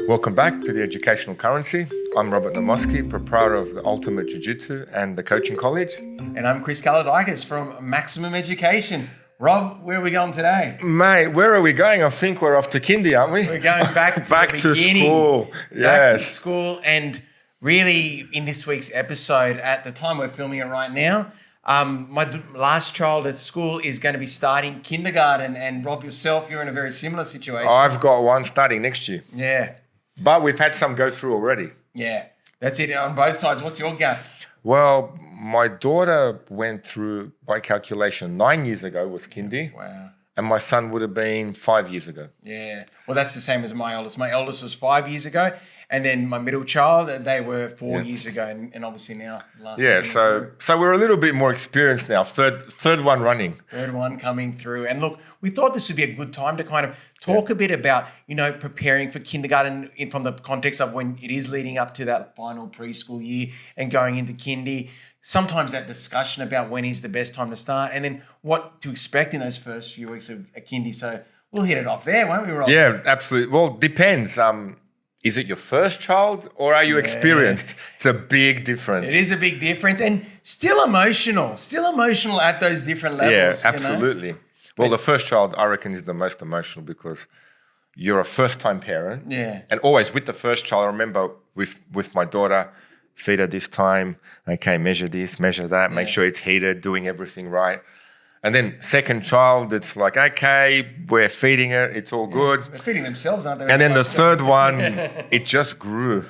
Welcome back to the Educational Currency. I'm Robert Namoski, proprietor of the Ultimate Jiu-Jitsu and the Coaching College. And I'm Chris Kaladikis from Maximum Education. Rob, where are we going today? Mate, where are we going? I think we're off to Kindy, aren't we? We're going back to back the to beginning. school. Back Yes. to school. And really, in this week's episode, at the time we're filming it right now, my last child at school is going to be starting kindergarten. And Rob, yourself, you're in a very similar situation. I've got one starting next year. Yeah. But we've had some go through already. Yeah. That's it on both sides. What's your gap? Well, my daughter went through, by calculation, 9 years ago was Kindy. Wow. And my son would have been 5 years ago. Yeah. Well, that's the same as my eldest. My eldest was 5 years ago. And then my middle child, they were 4 years ago. And obviously now, last Yeah, one so we're a little bit more experienced now. Third one running. Third one coming through. And look, we thought this would be a good time to kind of talk a bit about, preparing for kindergarten from the context of when it is leading up to that final preschool year and going into kindy. Sometimes that discussion about when is the best time to start and then what to expect in those first few weeks of kindy. So we'll hit it off there, won't we, Rob? Yeah, absolutely. Well, depends. Is it your first child or are you experienced? It's a big difference. It is a big difference and still emotional at those different levels. Yeah, absolutely. Well, the first child, I reckon, is the most emotional because you're a first-time parent. Yeah. And always with the first child, I remember with my daughter, feed her this time, okay, measure this, measure that, make sure it's heated, doing everything right. And then second child, it's like, okay, we're feeding it, it's all good. They're feeding themselves, aren't they? And then the third one, it just grew.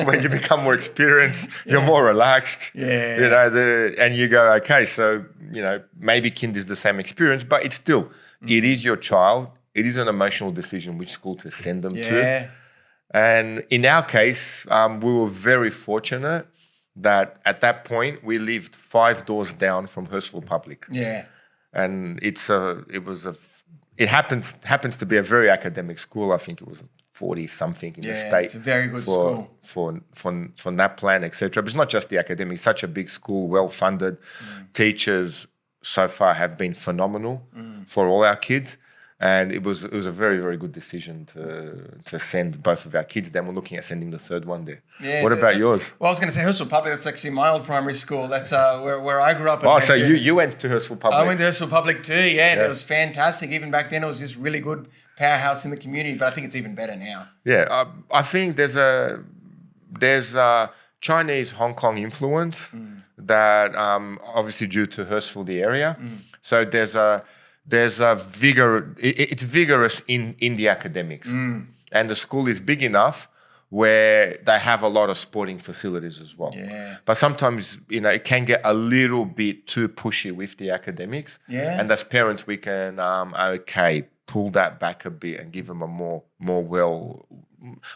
When you become more experienced, you're more relaxed. Yeah. And you go, okay, so, maybe kind is the same experience, but it's still, it is your child. It is an emotional decision which school to send them to. And in our case, we were very fortunate that at that point we lived 5 doors down from Hurstville Public. Yeah. And it happens to be a very academic school. I think it was 40 something in the state. It's a very good school for NAPLAN, etc. But it's not just the academic. It's such a big school, well funded. Teachers so far have been phenomenal for all our kids. And it was a very, very good decision to send both of our kids. Then we're looking at sending the third one there. Yeah, what about yours? Well, I was going to say Hurstville Public. That's actually my old primary school. That's where I grew up. Oh, so you went to Hurstville Public? I went to Hurstville Public too, and it was fantastic. Even back then, it was this really good powerhouse in the community. But I think it's even better now. Yeah, I think there's a Chinese Hong Kong influence that obviously due to Hurstville, the area. So there's a vigor. It's vigorous in the academics, and the school is big enough where they have a lot of sporting facilities as well. Yeah. But sometimes it can get a little bit too pushy with the academics. Yeah. And as parents, we can pull that back a bit and give them a more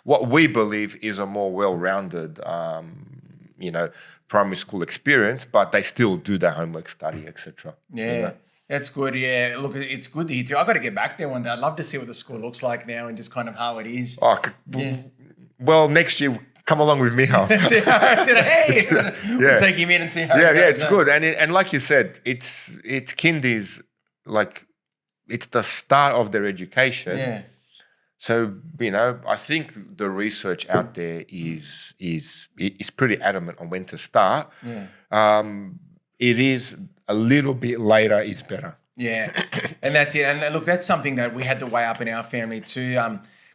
what we believe is a more well-rounded primary school experience. But they still do their homework, study, etc. Yeah. That's good, yeah. Look, it's good to hear too. I've got to get back there one day. I'd love to see what the school looks like now and just kind of how it is. Well, next year, come along with me, huh? We'll take him in and see how it goes. Yeah, it's good. And like you said, it's kindies, like, it's the start of their education. Yeah. So, I think the research out there is pretty adamant on when to start. Yeah. It is a little bit later is better. Yeah, and that's it. And look, that's something that we had to weigh up in our family too,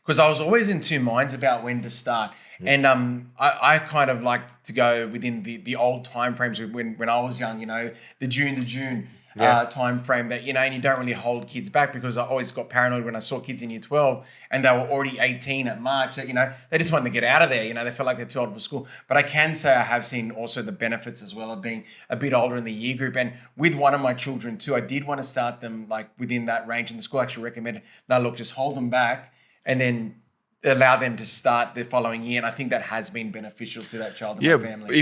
because I was always in two minds about when to start. And I kind of liked to go within the old time frames when I was young, the June time frame that, and you don't really hold kids back, because I always got paranoid when I saw kids in year 12 and they were already 18 at March that, they just wanted to get out of there. They felt like they're too old for school. But I can say I have seen also the benefits as well of being a bit older in the year group. And with one of my children too, I did want to start them like within that range, and the school actually recommended, no, look, just hold them back and then allow them to start the following year. And I think that has been beneficial to that child and my family.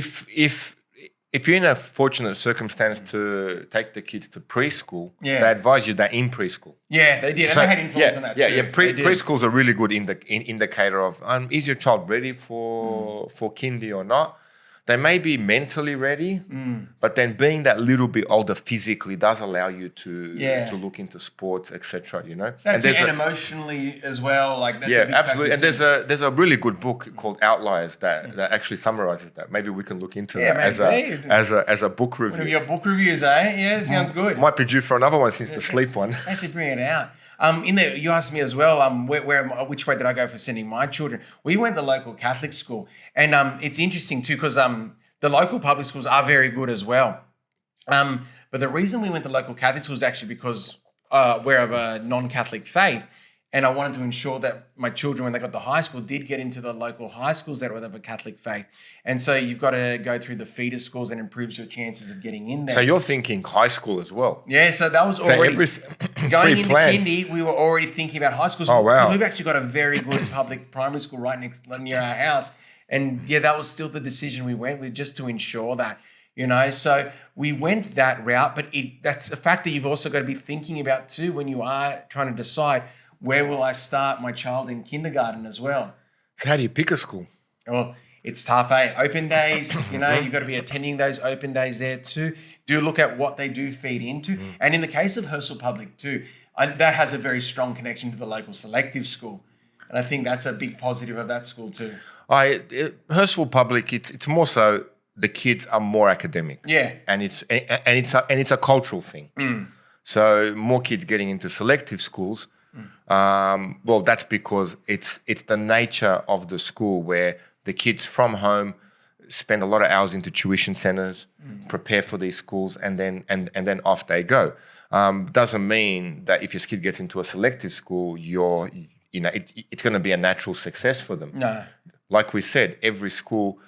If you're in a fortunate circumstance to take the kids to preschool, they Yeah. advise you that in preschool. Yeah, they did. And they had influence on that too. Yeah. They did. Preschool's a really good indicator of is your child ready for kindy or not. they may be mentally ready, but then being that little bit older physically does allow you to look into sports, etc. You know, and emotionally as well. Like that's a big absolutely. And too. there's a really good book called Outliers that actually summarizes that. Maybe we can look into that as a book review. One of your book reviews, eh? Yeah, that sounds good. Might be due for another one since the sleep one. That's it. Bring it out. In there, you asked me as well. Which way did I go for sending my children? We went to the local Catholic school, and it's interesting too because the local public schools are very good as well. But the reason we went to local Catholic schools is actually because we're of a non-Catholic faith, and I wanted to ensure that my children, when they got to high school, did get into the local high schools that were of a Catholic faith. And so you've got to go through the feeder schools and improves your chances of getting in there. So you're thinking high school as well? Yeah, so that was already going into Kindy. We were already thinking about high schools. Oh, wow. Because we've actually got a very good public primary school right near our house. And yeah, that was still the decision we went with, just to ensure that. You know, so we went that route, but that's a factor you've also got to be thinking about too when you are trying to decide where will I start my child in kindergarten as well. So how do you pick a school? Well, it's tough, eh? Open days, you've got to be attending those open days there too. Do look at what they do feed into. And in the case of Hurstville Public too, that has a very strong connection to the local selective school. And I think that's a big positive of that school too. Hurstville Public, it's more so the kids are more academic. Yeah. And it's a cultural thing. So more kids getting into selective schools. Well, that's because it's the nature of the school where the kids from home spend a lot of hours into tuition centers, prepare for these schools, and then off they go. Doesn't mean that if your kid gets into a selective school, it's going to be a natural success for them. No. Like we said, every school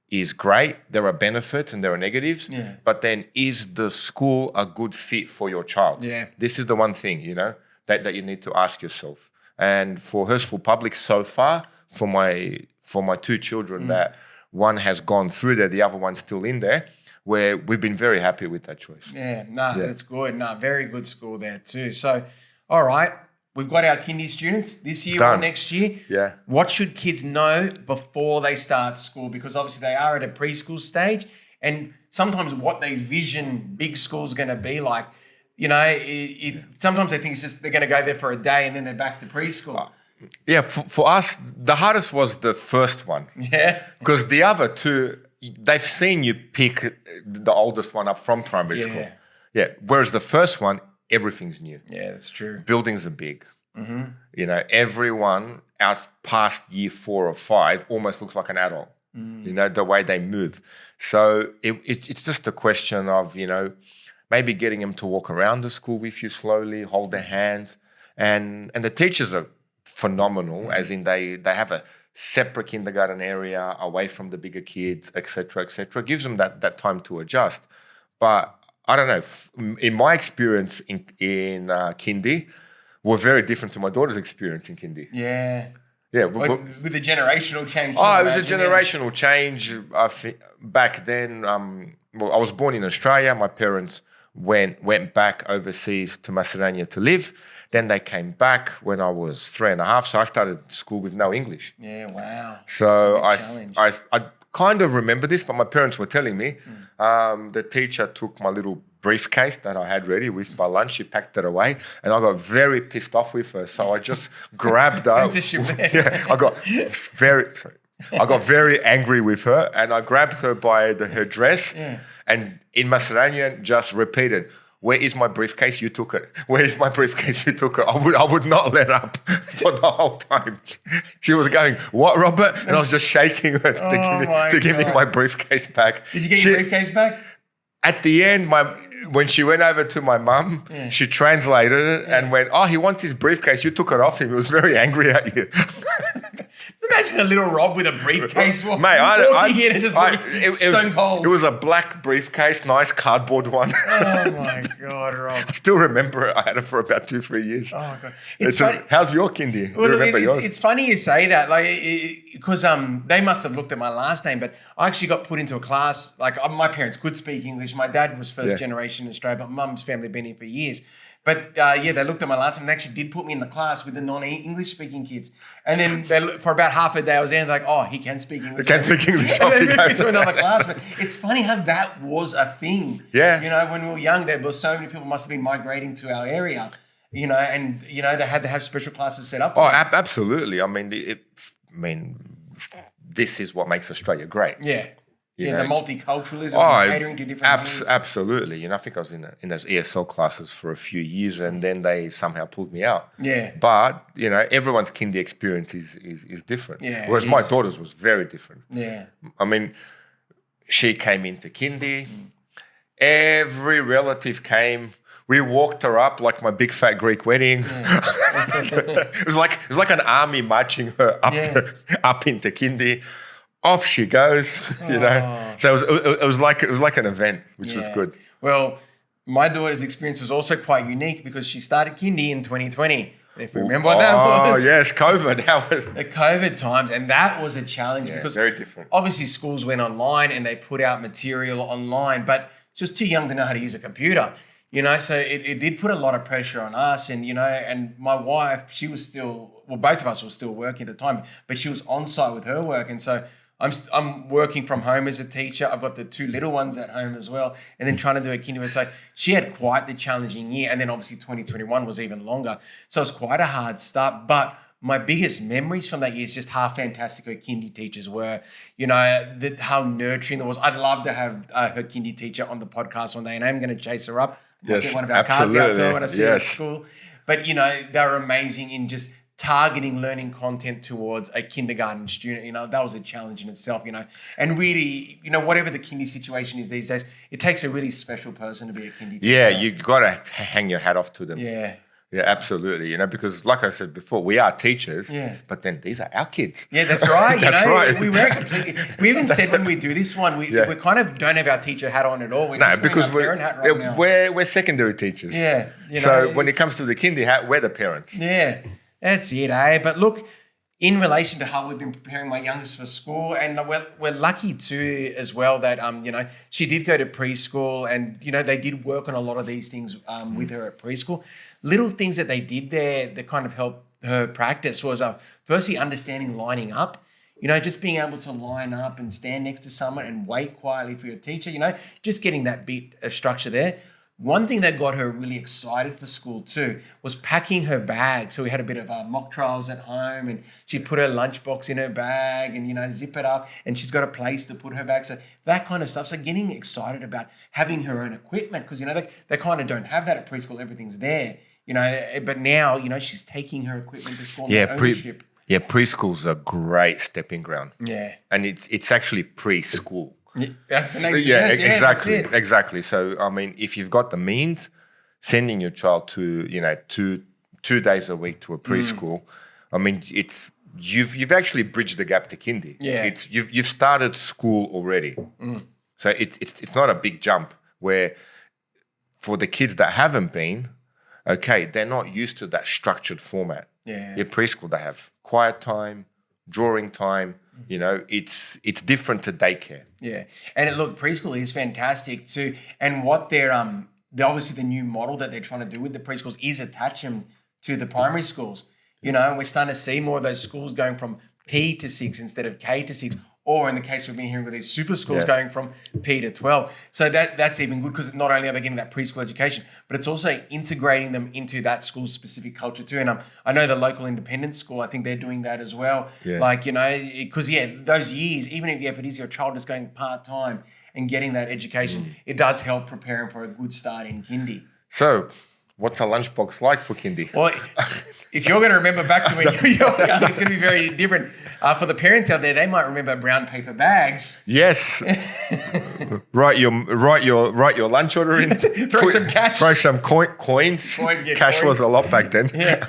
is great. There are benefits and there are negatives. Yeah. But then, is the school a good fit for your child? Yeah. This is the one thing, that you need to ask yourself. And for Hurstville Public so far, for my two children, that one has gone through there, the other one's still in there, where we've been very happy with that choice. Yeah, that's good. Very good school there too. So, all right, we've got our kindy students this year or next year. Yeah. What should kids know before they start school? Because obviously they are at a preschool stage, and sometimes what they vision big school's going to be like, sometimes they think it's just they're going to go there for a day and then they're back to preschool. Yeah, for us, the hardest was the first one. Yeah. Because the other two, they've seen you pick the oldest one up from primary school. Yeah. Whereas the first one, everything's new. Yeah, that's true. Buildings are big. Everyone else past year 4 or 5 almost looks like an adult. The way they move. So it's just a question of, maybe getting them to walk around the school with you slowly, hold their hands. And the teachers are phenomenal, as in they have a separate kindergarten area away from the bigger kids, etc., etc. Gives them that time to adjust. But I don't know, in my experience in Kindy, were very different to my daughter's experience in Kindy. Yeah. Yeah. With the generational change. It was a generational change. I think back then, I was born in Australia. My parents went back overseas to Macedonia to live. Then they came back when I was 3.5. So I started school with no English. Yeah, wow. So I kind of remember this, but my parents were telling me. The teacher took my little briefcase that I had ready with my lunch. She packed it away, and I got very pissed off with her. So I just grabbed her. Censorship there. Yeah, I got very angry with her, and I grabbed her by her dress, and in Macedonian just repeated, "Where is my briefcase? You took it. Where is my briefcase? You took it." I would not let up for the whole time. She was going, "What, Robert?" And I was just shaking her to give me my briefcase back. Did you get your briefcase back? At the end, when she went over to my mum, she translated it and went, "Oh, he wants his briefcase. You took it off him. He was very angry at you." Imagine a little Rob with a briefcase walking in and just stone cold. It was a black briefcase, nice cardboard one. Oh my God, Rob. I still remember it. I had it for about 2-3 years. Oh God. It's funny. How's your kindy? Well, it's funny you say that, because they must have looked at my last name, but I actually got put into a class. Like my parents could speak English. My dad was first generation in Australia, but mum's family had been here for years. But they looked at my last name and actually did put me in the class with the non-English speaking kids. And then for about half a day I was there and like, oh, he can speak English. He can speak English. And then moved me to another class. But it's funny how that was a thing. Yeah. You know, when we were young, there were so many people must have been migrating to our area, you know, and, you know, they had to have special classes set up. Oh, absolutely. I mean, this is what makes Australia great. Yeah. You the know, multiculturalism, catering to different needs. Absolutely. You know, I think I was in those ESL classes for a few years, and then they somehow pulled me out. Yeah. But, you know, everyone's kindy experience is different. Yeah. Whereas my daughter's was very different. Yeah. I mean, she came into kindy. Every relative came. We walked her up like my big fat Greek wedding. Yeah. it was like an army marching her up into kindy. Off she goes, you know. So it was like an event, which was good. Well, my daughter's experience was also quite unique because she started kindy in 2020. If you remember what that was. Oh yes, COVID. That was the COVID times, and that was a challenge because very different. Obviously, schools went online and they put out material online, but she was too young to know how to use a computer. You know, so it did put a lot of pressure on us, and you know, and my wife, she was still, well, both of us were still working at the time, but she was on site with her work, and so I'm working from home as a teacher. I've got the two little ones at home as well, and then trying to do a kindy. So she had quite the challenging year, and then obviously 2021 was even longer. So it was quite a hard start. But my biggest memories from that year is just how fantastic her kindy teachers were. You know, how nurturing it was. I'd love to have her kindy teacher on the podcast one day, and I'm going to chase her up. Yes, get one of our cards out to her when I see her at school. But you know, they're amazing in just targeting learning content towards a kindergarten student. You know, that was a challenge in itself, you know. And really, you know, whatever the kindy situation is these days, it takes a really special person to be a kindy teacher. Yeah, you got to hang your hat off to them. Yeah. Yeah, absolutely. You know, because like I said before, we are teachers, but then these are our kids. Yeah, that's right. That's right. We even said when we do this one, we kind of don't have our teacher hat on at all. We're just because our parent hat right now. We're secondary teachers. Yeah. You know, so when it comes to the kindy hat, we're the parents. Yeah. That's it, eh? But look, in relation to how we've been preparing my youngest for school, and we're lucky too as well that you know, she did go to preschool, and you know, they did work on a lot of these things with her at preschool. Little things that they did there that kind of helped her practice was firstly understanding lining up. You know, just being able to line up and stand next to someone and wait quietly for your teacher. You know, just getting that bit of structure there. One thing that got her really excited for school too was packing her bag. So we had a bit of mock trials at home, and she'd put her lunchbox in her bag and, you know, zip it up, and she's got a place to put her bag. So that kind of stuff. So getting excited about having her own equipment, because, you know, they kind of don't have that at preschool. Everything's there, you know, but now, you know, she's taking her equipment to school. Ownership. Preschool's a great stepping ground. Yeah. And it's actually preschool. Yeah, that's the next Exactly. So, I mean, if you've got the means, sending your child to, you know, two days a week to a preschool, I mean, it's you've actually bridged the gap to kindy. Yeah. It's you've started school already. So it's not a big jump where for the kids that haven't been, okay, they're not used to that structured format. Yeah. Preschool, they have quiet time, drawing time. You know, it's different to daycare. Yeah, and look, preschool is fantastic too. And what they're obviously the new model that they're trying to do with the preschools is attach them to the primary schools. You know, we're starting to see more of those schools going from P to 6 instead of K to 6. Or in the case we've been hearing with these super schools going from P to 12. So that's even good because not only are they getting that preschool education, but it's also integrating them into that school's specific culture too. And I know the local independent school, I think they're doing that as well. Yeah. Like, you know, because, those years, even if it is your child is going part-time and getting that education, it does help preparing for a good start in kindy. So what's a lunchbox like for kindy? Well, if you're going to remember back to when you were young, it's going to be very different. For the parents out there, they might remember brown paper bags. Yes. write your lunch order in. Throw some cash. Throw some coins. Cash was a lot back then. Yeah.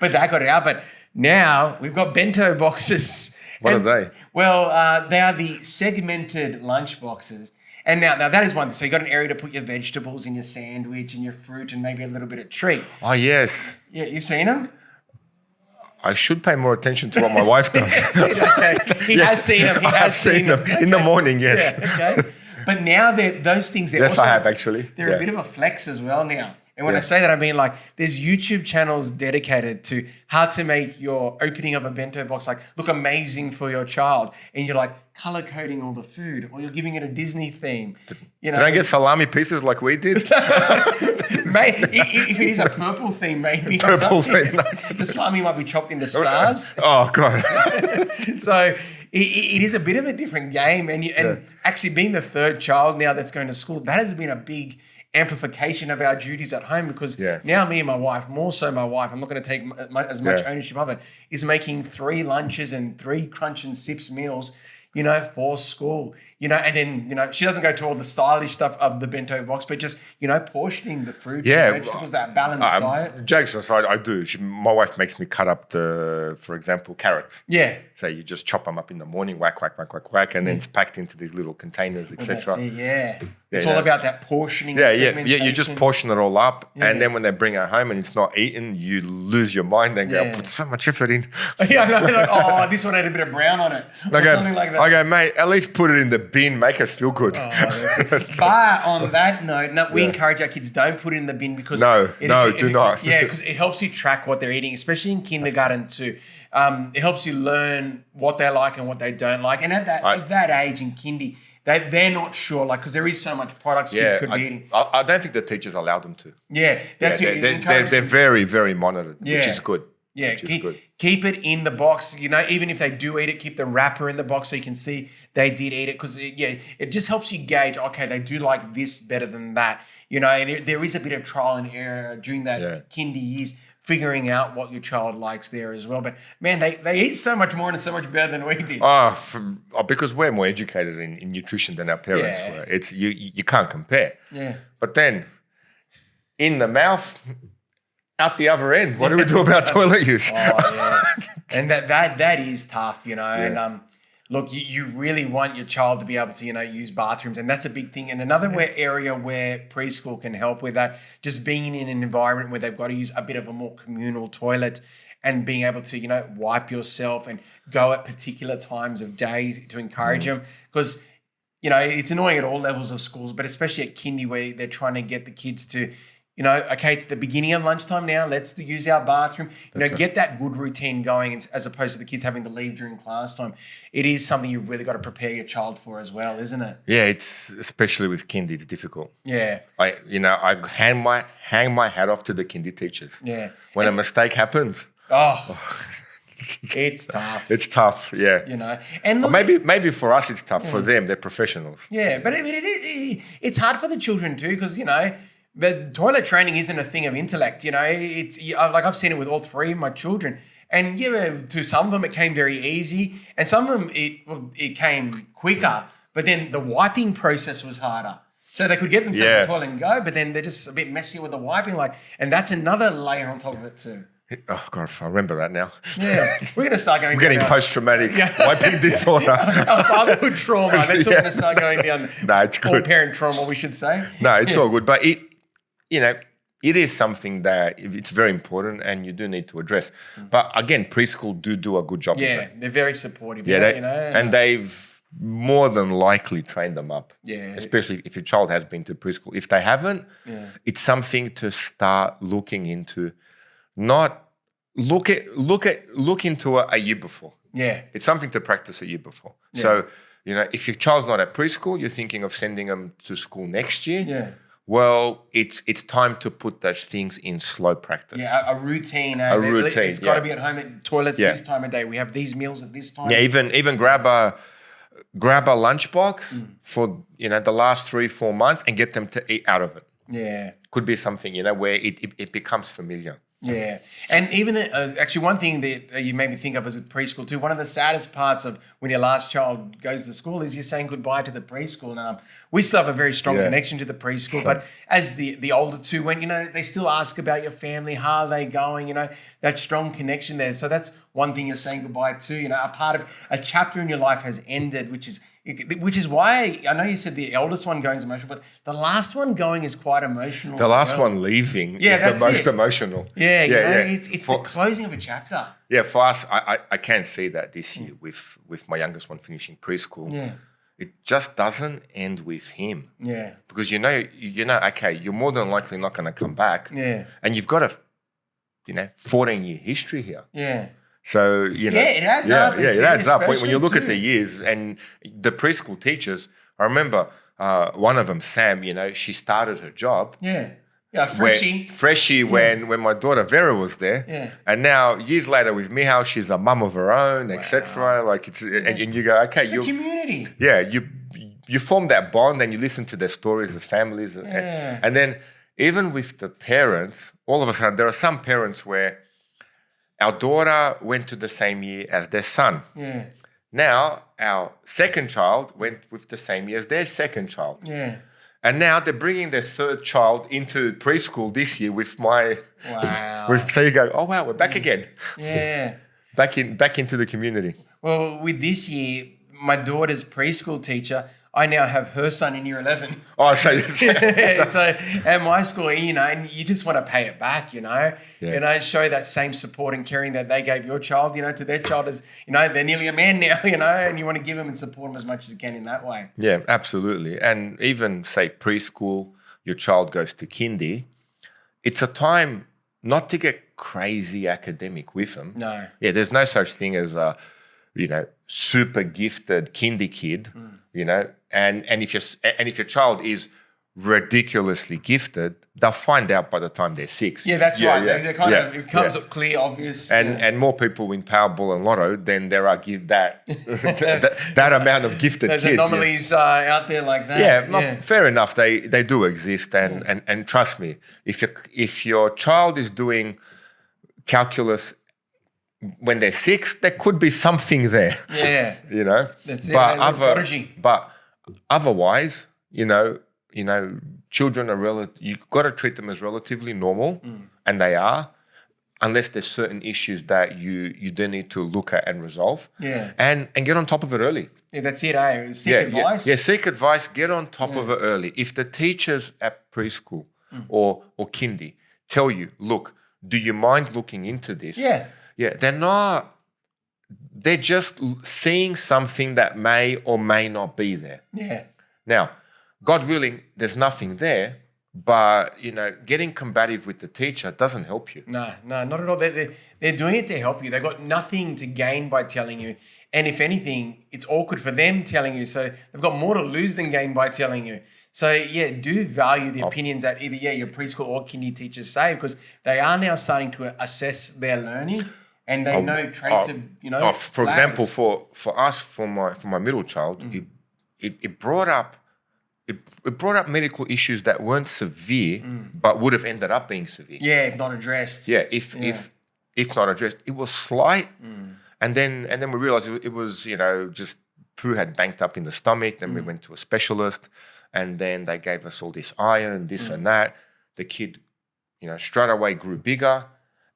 But that got it out. But now we've got bento boxes. What are they? Well, they are the segmented lunch boxes. And now that is one thing. So you got an area to put your vegetables and your sandwich and your fruit and maybe a little bit of treat. Oh, yes. Yeah, you've seen them? I should pay more attention to what my wife does. Okay. He has seen them. He has seen them. In the morning, yes. Yeah, okay. But now those things, I have actually. They're a bit of a flex as well now. And when I say that, I mean like there's YouTube channels dedicated to how to make your opening of a bento box like look amazing for your child. And you're like color coding all the food, or you're giving it a Disney theme. You know, Did I get salami pieces like we did? Mate, if it is a purple theme, maybe. Purple theme. The salami might be chopped into stars. Oh, God. So it is a bit of a different game. And actually being the third child now that's going to school, that has been a big amplification of our duties at home, because now me and my wife, more so my wife, I'm not going to take as much ownership of it, is making 3 lunches and 3 crunch and sips meals, you know, for school, you know, and then, you know, she doesn't go to all the stylish stuff of the bento box, but just, you know, portioning the fruit, vegetables, that balanced diet. Jokes aside, I do. My wife makes me cut up for example, carrots. Yeah. So you just chop them up in the morning, whack, and then it's packed into these little containers, etc. It's all about that portioning. You just portion it all up, and then when they bring it home and it's not eaten, you lose your mind and go, I put so much effort in. Like, this one had a bit of brown on it, or something like that. I go, mate, at least put it in the bin, make us feel good. But on that note, we encourage our kids, don't put it in the bin, because do not. Yeah, because it helps you track what they're eating, especially in kindergarten too. It helps you learn what they like and what they don't like, and at that age in kindy, they're not sure, like, because there is so much products kids could be eating. I don't think the teachers allow them to. Yeah, that's it. They're very, very monitored, which is good. Yeah, keep it in the box. You know, even if they do eat it, keep the wrapper in the box so you can see they did eat it, because it just helps you gauge. Okay, they do like this better than that. You know, and there is a bit of trial and error during that kindy years, figuring out what your child likes there as well. But man, they eat so much more and so much better than we did. Because we're more educated in nutrition than our parents were. It's you can't compare. Yeah. But then in the mouth, out the other end, what do we do about toilet use? And that is tough, you know. And look, you really want your child to be able to, you know, use bathrooms, and that's a big thing. And another area where preschool can help with that, just being in an environment where they've got to use a bit of a more communal toilet, and being able to, you know, wipe yourself and go at particular times of day to encourage them. Because, you know, it's annoying at all levels of schools, but especially at kindy, where they're trying to get the kids to, you know, okay, it's the beginning of lunchtime now, let's use our bathroom. Get that good routine going, as opposed to the kids having to leave during class time. It is something you've really got to prepare your child for as well, isn't it? Yeah, it's especially with kindy, it's difficult. Yeah. I hang my hat off to the kindy teachers. Yeah. When a mistake happens. It's tough. It's tough, yeah. You know, and look, maybe for us it's tough. For them, they're professionals. Yeah, but I mean, it's hard for the children too, because, you know, but toilet training isn't a thing of intellect. You know, it's like I've seen it with all 3 of my children, and to some of them it came very easy, and some of them it came quicker. But then the wiping process was harder. So they could get themselves to the toilet and go, but then they're just a bit messy with the wiping, and that's another layer on top of it too. Oh God, I remember that now. Yeah, we're going to start going. We're getting post-traumatic wiping disorder. Our fatherhood trauma. That's what we're going to start going down. No, it's good. Or parent trauma, we should say. No, it's all good, but it is something that it's very important, and you do need to address. But again, preschool do a good job. Yeah, they're very supportive. Yeah, and they've more than likely trained them up. Yeah, especially if your child has been to preschool. If they haven't, it's something to start looking into. Not look into it a year before. Yeah, it's something to practice a year before. Yeah. So, you know, if your child's not at preschool, you're thinking of sending them to school next year. Yeah. Well, it's time to put those things in slow practice. Yeah, a routine. It's got to be at home at toilets this time of day. We have these meals at this time. Yeah, even grab a lunchbox for, you know, the last 3-4 months and get them to eat out of it. Yeah, could be something, you know, where it becomes familiar. Yeah. And even actually one thing that you made me think of is with preschool too, one of the saddest parts of when your last child goes to school is you're saying goodbye to the preschool. And we still have a very strong connection to the preschool, but as the older two went, you know, they still ask about your family, how are they going, you know, that strong connection there. So that's one thing you're saying goodbye to, you know, a part of a chapter in your life has ended, which is why I know you said the eldest one going is emotional, but the last one going is quite emotional. The last one leaving is the most emotional. Yeah, it's the closing of a chapter. Yeah, for us, I can see that this year with my youngest one finishing preschool. Yeah. it just doesn't end with him. Yeah. Because okay, you're more than likely not going to come back. Yeah. And you've got a 14-year history here. Yeah. So, it adds up. Yeah, it adds up. When you look especially at the years and the preschool teachers, I remember one of them, Sam, she started her job. Yeah. Yeah, freshie. When my daughter Vera was there. Yeah. And now, years later with Mihal, she's a mum of her own, etc. Like and you go, okay. It's a community. Yeah, you form that bond and you listen to their stories as families. Yeah. And then even with the parents, all of a sudden, there are some parents where our daughter went to the same year as their son. Yeah. Now, our second child went with the same year as their second child. Yeah. And now they're bringing their third child into preschool this year with my... Wow. So you go, oh, wow, we're back again. Yeah. back into the community. Well, with this year, my daughter's preschool teacher, I now have her son in year 11. Oh, so so at my school, and you just want to pay it back, show that same support and caring that they gave your child, to their child as, they're nearly a man now, and you want to give them and support them as much as you can in that way. Yeah, absolutely. And even say preschool, your child goes to Kindy, it's a time not to get crazy academic with them. No. Yeah, there's no such thing as a, super gifted Kindy kid, and if your child is ridiculously gifted, they'll find out by the time they're 6. Yeah, that's right. Yeah. It becomes clear, obvious. And more people win Powerball and Lotto than there are that amount of gifted There's kids. There's anomalies out there like that. Yeah, fair enough. They do exist, and trust me, if your child is doing calculus when they're 6, there could be something there. Yeah. That's it. But otherwise, children are you've got to treat them as relatively normal, and they are, unless there's certain issues that you do need to look at and resolve. Yeah. And get on top of it early. Yeah, that's it, Seek advice. Yeah, seek advice, get on top of it early. If the teachers at preschool or Kindy tell you, look, do you mind looking into this? Yeah. Yeah, they're just seeing something that may or may not be there. Yeah. Now, God willing, there's nothing there, but, getting combative with the teacher doesn't help you. No, not at all. They're doing it to help you. They've got nothing to gain by telling you. And if anything, it's awkward for them telling you. So they've got more to lose than gain by telling you. So, do value the opinions that either, your preschool or Kindy teachers say, because they are now starting to assess their learning. And they know traits of, for example, for us, for my middle child, it brought up medical issues that weren't severe, but would have ended up being severe. Yeah, if not addressed. Yeah, if not addressed, it was slight, and then we realized it was just poo had banked up in the stomach. Then we went to a specialist, and then they gave us all this iron, this and that. The kid, straight away grew bigger.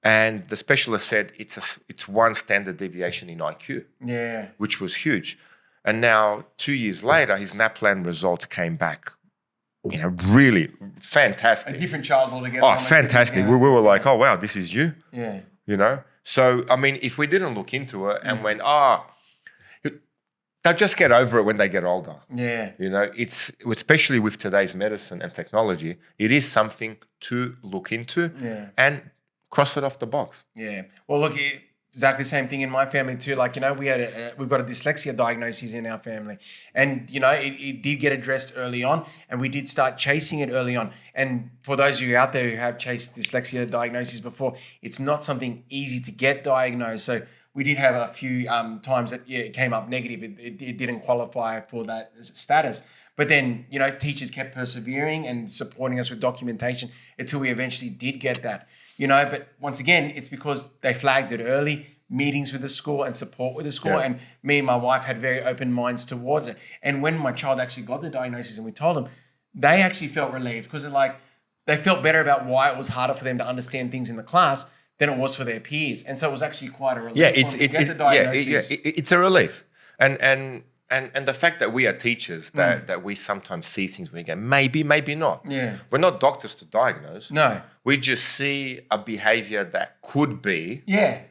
And the specialist said it's 1 standard deviation in IQ. Yeah. Which was huge. And now 2 years later, his NAPLAN results came back, really fantastic. A different child altogether. Oh, fantastic. We were like, oh, wow, this is you. Yeah. So, I mean, if we didn't look into it and went, they'll just get over it when they get older. Yeah. It's, especially with today's medicine and technology, it is something to look into and cross it off the box. Yeah. Well, look, exactly the same thing in my family too. Like, we've got a dyslexia diagnosis in our family. And, it did get addressed early on, and we did start chasing it early on. And for those of you out there who have chased dyslexia diagnosis before, it's not something easy to get diagnosed. So we did have a few times that it came up negative. It didn't qualify for that status. But then, teachers kept persevering and supporting us with documentation until we eventually did get that. But once again, it's because they flagged it early, meetings with the school and support with the school. Yeah. And me and my wife had very open minds towards it. And when my child actually got the diagnosis and we told them, they actually felt relieved because they felt better about why it was harder for them to understand things in the class than it was for their peers. And so it was actually quite a relief. Yeah, it's a relief. And the fact that we are teachers, that we sometimes see things we go, maybe not. Yeah. We're not doctors to diagnose. No. We just see a behavior that could be. Yeah.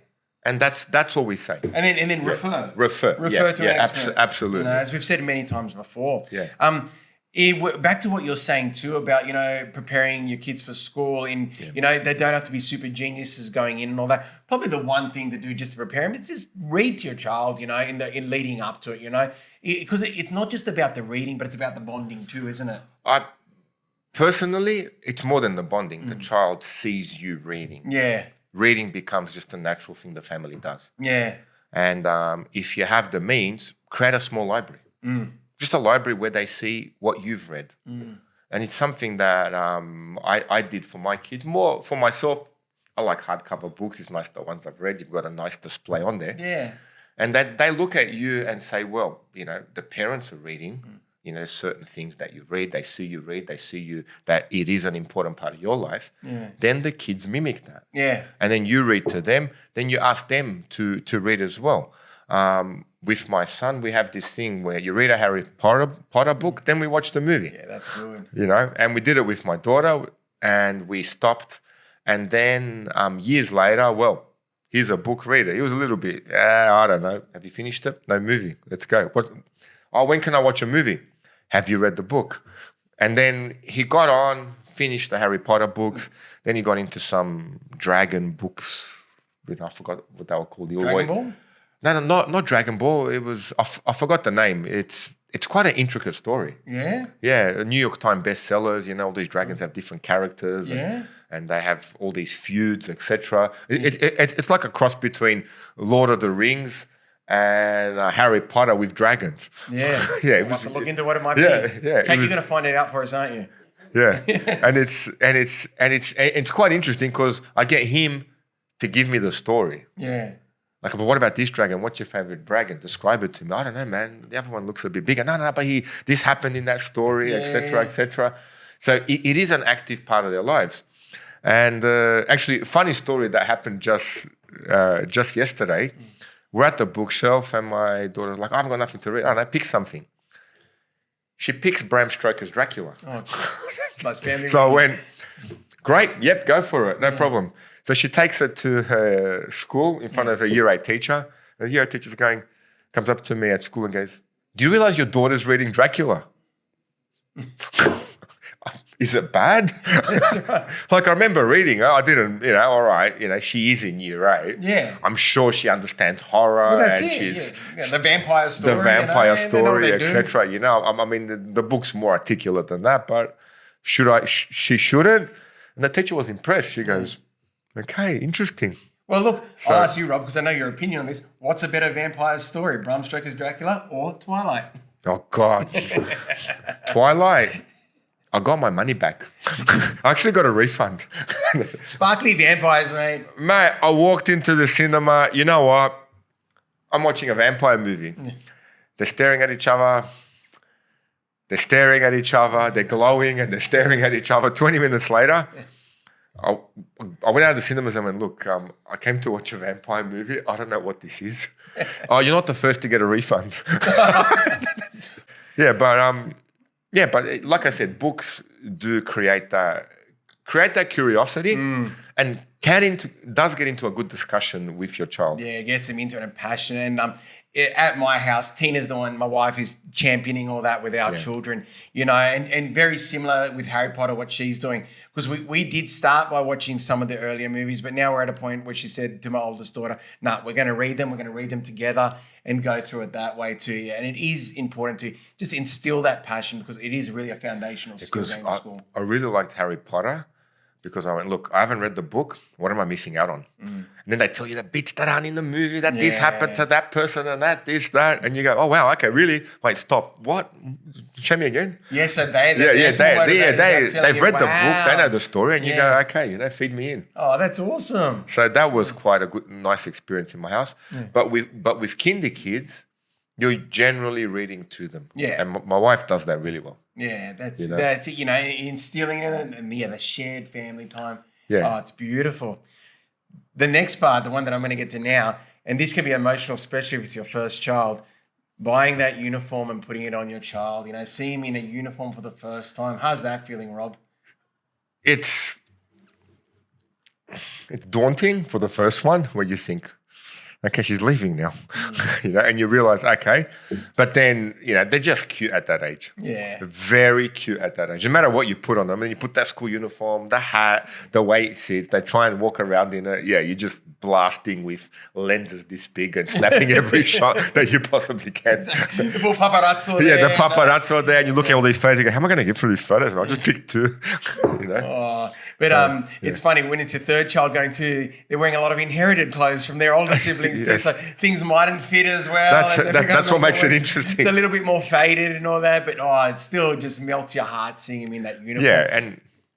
And that's all we say. And then refer Refer to an expert. Absolutely. You know, as we've said many times before. Yeah. Back to what you're saying too about, you know, preparing your kids for school and, you know, they don't have to be super geniuses going in and all that. Probably the one thing to do just to prepare them is just read to your child, you know, in leading up to it, you know, because it's not just about the reading, but it's about the bonding too, isn't it? Personally, it's more than the bonding. The child sees you reading. Yeah. Reading becomes just a natural thing the family does. Yeah. And if you have the means, create a small library. Just a library where they see what you've read. And it's something that I did for my kids. More for myself, I like hardcover books. It's nice, the ones I've read. You've got a nice display on there. Yeah. And that they look at you and say, well, you know, the parents are reading. You know, certain things that you read, they see you read, they see you that it is an important part of your life. Then the kids mimic that. Yeah. And then you read to them, then you ask them to read as well. With my son, we have this thing where you read a Harry Potter book, then we watch the movie. Yeah, that's good. You know, and we did it with my daughter and we stopped. And then years later, well, he's a book reader. He was a little bit, I don't know. Have you finished it? No, movie. Let's go. When can I watch a movie? Have you read the book? And then he got on, finished the Harry Potter books. Then he got into some dragon books. You know, I forgot what they were called. Dragon Ball? No, not Dragon Ball. It was, I forgot the name. It's quite an intricate story. Yeah? Yeah, New York Times bestsellers. You know, all these dragons have different characters. And they have all these feuds, etc. It's like a cross between Lord of the Rings and Harry Potter with dragons. Yeah. Yeah. We'll have to look into what it might be. Yeah. Kate, you're going to find it out for us, aren't you? Yeah. And it's quite interesting because I get him to give me the story. Yeah. Like, but what about this dragon? What's your favorite dragon? Describe it to me. I don't know, man. The other one looks a bit bigger. No, but this happened in that story, etc., etc. So it is an active part of their lives. And actually, funny story that happened just yesterday. We're at the bookshelf and my daughter's like, I haven't got nothing to read. I pick something. She picks Bram Stoker's Dracula. Oh, nice family. So I went, great, yep, go for it, no problem. So she takes it to her school in front of her year 8 teacher. And the year 8 teacher comes up to me at school and goes, do you realize your daughter's reading Dracula? Is it bad? That's right. Like, I remember reading her. I didn't, you know, all right, you know, she is in year 8. Yeah. I'm sure she understands horror. Well, that's and it. She's the vampire story. The vampire story, etc. You know, I mean, the book's more articulate than that, but she shouldn't. And the teacher was impressed. She goes, okay, interesting. Well, look, I'll ask you, Rob, because I know your opinion on this. What's a better vampire story, Bram Stoker's Dracula or Twilight? Oh, God. Twilight. I got my money back. I actually got a refund. Sparkly vampires, mate. Mate, I walked into the cinema. You know what? I'm watching a vampire movie. They're staring at each other. They're staring at each other. They're glowing and they're staring at each other. 20 minutes later, I went out of the cinemas and went, look, I came to watch a vampire movie. I don't know what this is. Oh, you're not the first to get a refund. Yeah, but like I said, books do create that curiosity and does get into a good discussion with your child. Yeah, it gets them into it and passionate. And at my house, Tina's the one, my wife is championing all that with our children, you know, and very similar with Harry Potter, what she's doing. Because we did start by watching some of the earlier movies, but now we're at a point where she said to my oldest daughter, we're going to read them together and go through it that way too. Yeah. And it is important to just instill that passion because it is really a foundational skill going to school. I really liked Harry Potter. Because I went, look, I haven't read the book. What am I missing out on? And then they tell you the bits that aren't in the movie, that this happened to that person and that. And you go, oh, wow, okay, really? Wait, stop. What? Show me again. Yeah, so they've read the book. They know the story. And you go, okay, you know, feed me in. Oh, that's awesome. So that was quite a nice experience in my house. But with Kindy kids, you're generally reading to them. Yeah. And my wife does that really well. Yeah, that's it, you know, instilling it and the shared family time. Yeah. Oh, it's beautiful. The next part, the one that I'm going to get to now, and this can be emotional, especially if it's your first child, buying that uniform and putting it on your child, you know, seeing him in a uniform for the first time. How's that feeling, Rob? It's daunting for the first one where you think, okay, she's leaving now, and you realize, okay, but then, they're just cute at that age. Yeah. Very cute at that age. No matter what you put on them, and you put that school uniform, the hat, the way it sits, they try and walk around in it. Yeah, you're just blasting with lenses this big and snapping every shot that you possibly can. Exactly. The paparazzo there. Yeah, the paparazzo there, and you're looking at all these photos, you go, how am I going to get through these photos? I'll just pick two, Oh, but it's funny, when it's your third child going to, they're wearing a lot of inherited clothes from their older siblings too, so things mightn't fit as well. That's what makes it interesting. It's a little bit more faded and all that, but it still just melts your heart seeing them in that uniform.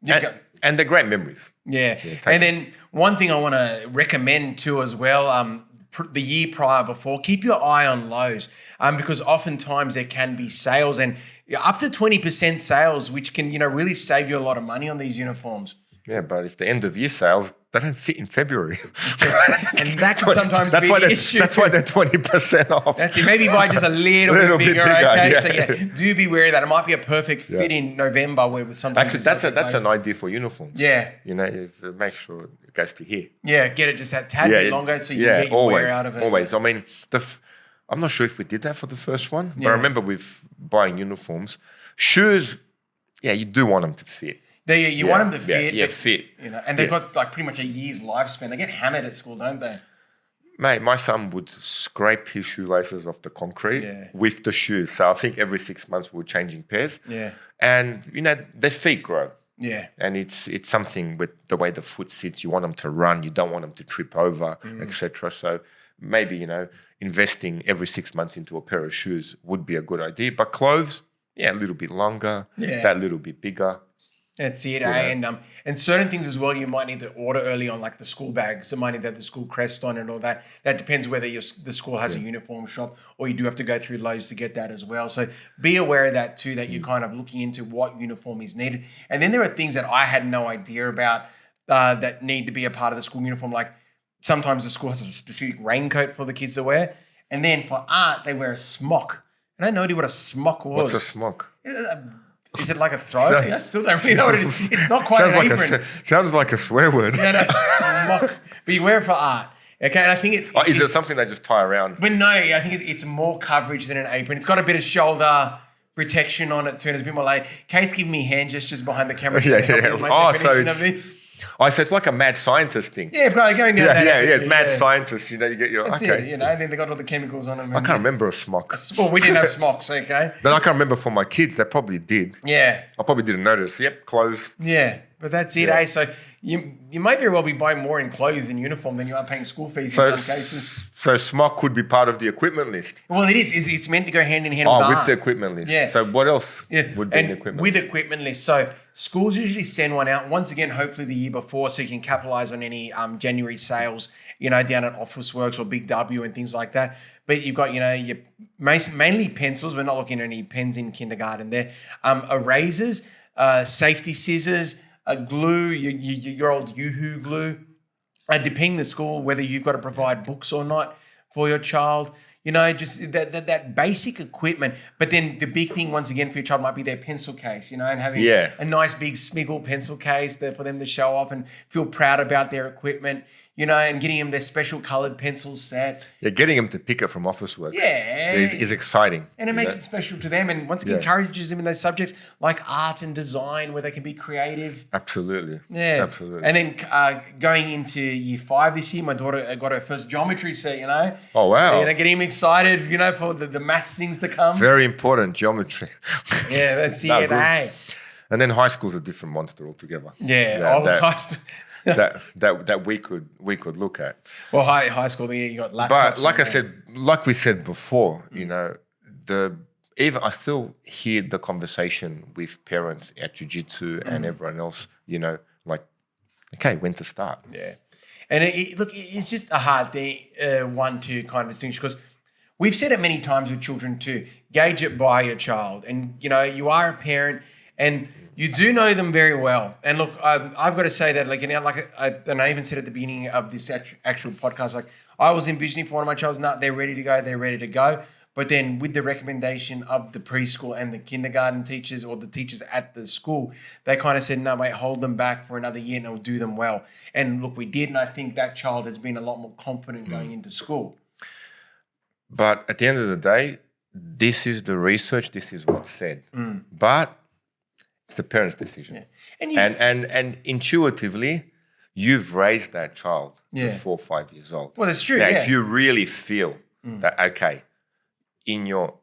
Yeah, and they're great memories. Yeah, and then one thing I want to recommend too as well, the year prior before, keep your eye on lows, because oftentimes there can be sales and up to 20% sales, which can really save you a lot of money on these uniforms. Yeah, but if the end of year sales, they don't fit in February. And that can sometimes be the issue. That's why they're 20% off. That's it. Maybe buy just a little bit bigger, okay? Yeah. So do be wary of that. It might be a perfect fit in November where sometimes actually that's an idea for uniforms. Yeah. Make sure it goes to here. Yeah, get it just that tad bit longer so you can get your wear out of it. Always. I mean, I'm not sure if we did that for the first one, but I remember with buying uniforms, shoes, you do want them to fit. You want them to fit. Yeah, fit. And they've got like pretty much a year's lifespan. They get hammered at school, don't they? Mate, my son would scrape his shoelaces off the concrete with the shoes. So I think every 6 months we were changing pairs. Yeah. And, their feet grow. Yeah. And it's something with the way the foot sits. You want them to run. You don't want them to trip over, etc. So maybe, investing every 6 months into a pair of shoes would be a good idea. But clothes, a little bit longer, that little bit bigger. That's it, and certain things as well you might need to order early on, like the school bag. So might need to have the school crest on and all that. That depends whether the school has a uniform shop or you do have to go through Lowe's to get that as well. So be aware of that too, that you're kind of looking into what uniform is needed. And then there are things that I had no idea about that need to be a part of the school uniform. Like sometimes the school has a specific raincoat for the kids to wear. And then for art, they wear a smock. And I had no idea what a smock was. What's a smock? Is it like a throw? I still don't really know what it is. It's not quite an apron. Sounds like a swear word. Yeah, no, smock. But you wear it for art. Okay, and I think it's... is it something they just tie around? But no, I think it's more coverage than an apron. It's got a bit of shoulder protection on it too, and it's a bit more like... Kate's giving me hand gestures behind the camera. So it's like a mad scientist thing. Yeah, probably going down that. It's mad scientist. You get your... That's it, and then they got all the chemicals on them. I can't remember a smock. Well, we didn't have smocks, okay? Then I can't remember for my kids. They probably did. Yeah. I probably didn't notice. Yep, clothes. Yeah, but that's it, So you might very well be buying more in clothes than uniform than you are paying school fees in some cases. So smock could be part of the equipment list. Well, it is. It's meant to go hand in hand with art. With the equipment list. Yeah. So what else would be in the equipment list? With equipment list. So schools usually send one out once again, hopefully the year before, so you can capitalize on any January sales, down at Officeworks or Big W and things like that. But you've got, your mainly pencils. We're not looking at any pens in kindergarten there. Erasers, safety scissors, glue, your old Yoo-hoo glue. Depending the school, whether you've got to provide books or not for your child, just that basic equipment. But then the big thing, once again, for your child might be their pencil case, and having a nice big Smiggle pencil case there for them to show off and feel proud about their equipment, and getting them their special coloured pencil set. Yeah, getting them to pick it from Officeworks is exciting. And it makes it special to them, and once again encourages them in those subjects like art and design where they can be creative. Absolutely. Yeah. Absolutely. And then going into year 5 this year, my daughter got her first geometry set, Oh, wow. Getting him excited, for the maths things to come. Very important, geometry. Yeah, that's it. And then high school's a different monster altogether. That we could look at. Well, high school, you got laptops. But like we said before, I still hear the conversation with parents at jiu-jitsu and everyone else, okay, when to start? Yeah. And it's just a hard thing, one to kind of distinguish, because we've said it many times with children too, gauge it by your child. And, you are a parent and you do know them very well. And look, I've got to say that, and I even said at the beginning of this actual podcast, I was envisioning for one of my children, they're ready to go. But then with the recommendation of the preschool and the kindergarten teachers or the teachers at the school, they kind of said, no, wait, hold them back for another year and it'll do them well. And look, we did. And I think that child has been a lot more confident going into school. But at the end of the day, this is the research, this is what's said. But it's the parent's decision. Yeah. And intuitively, you've raised that child to 4 or 5 years old. Well, that's true. Now, if you really feel that, okay, in your,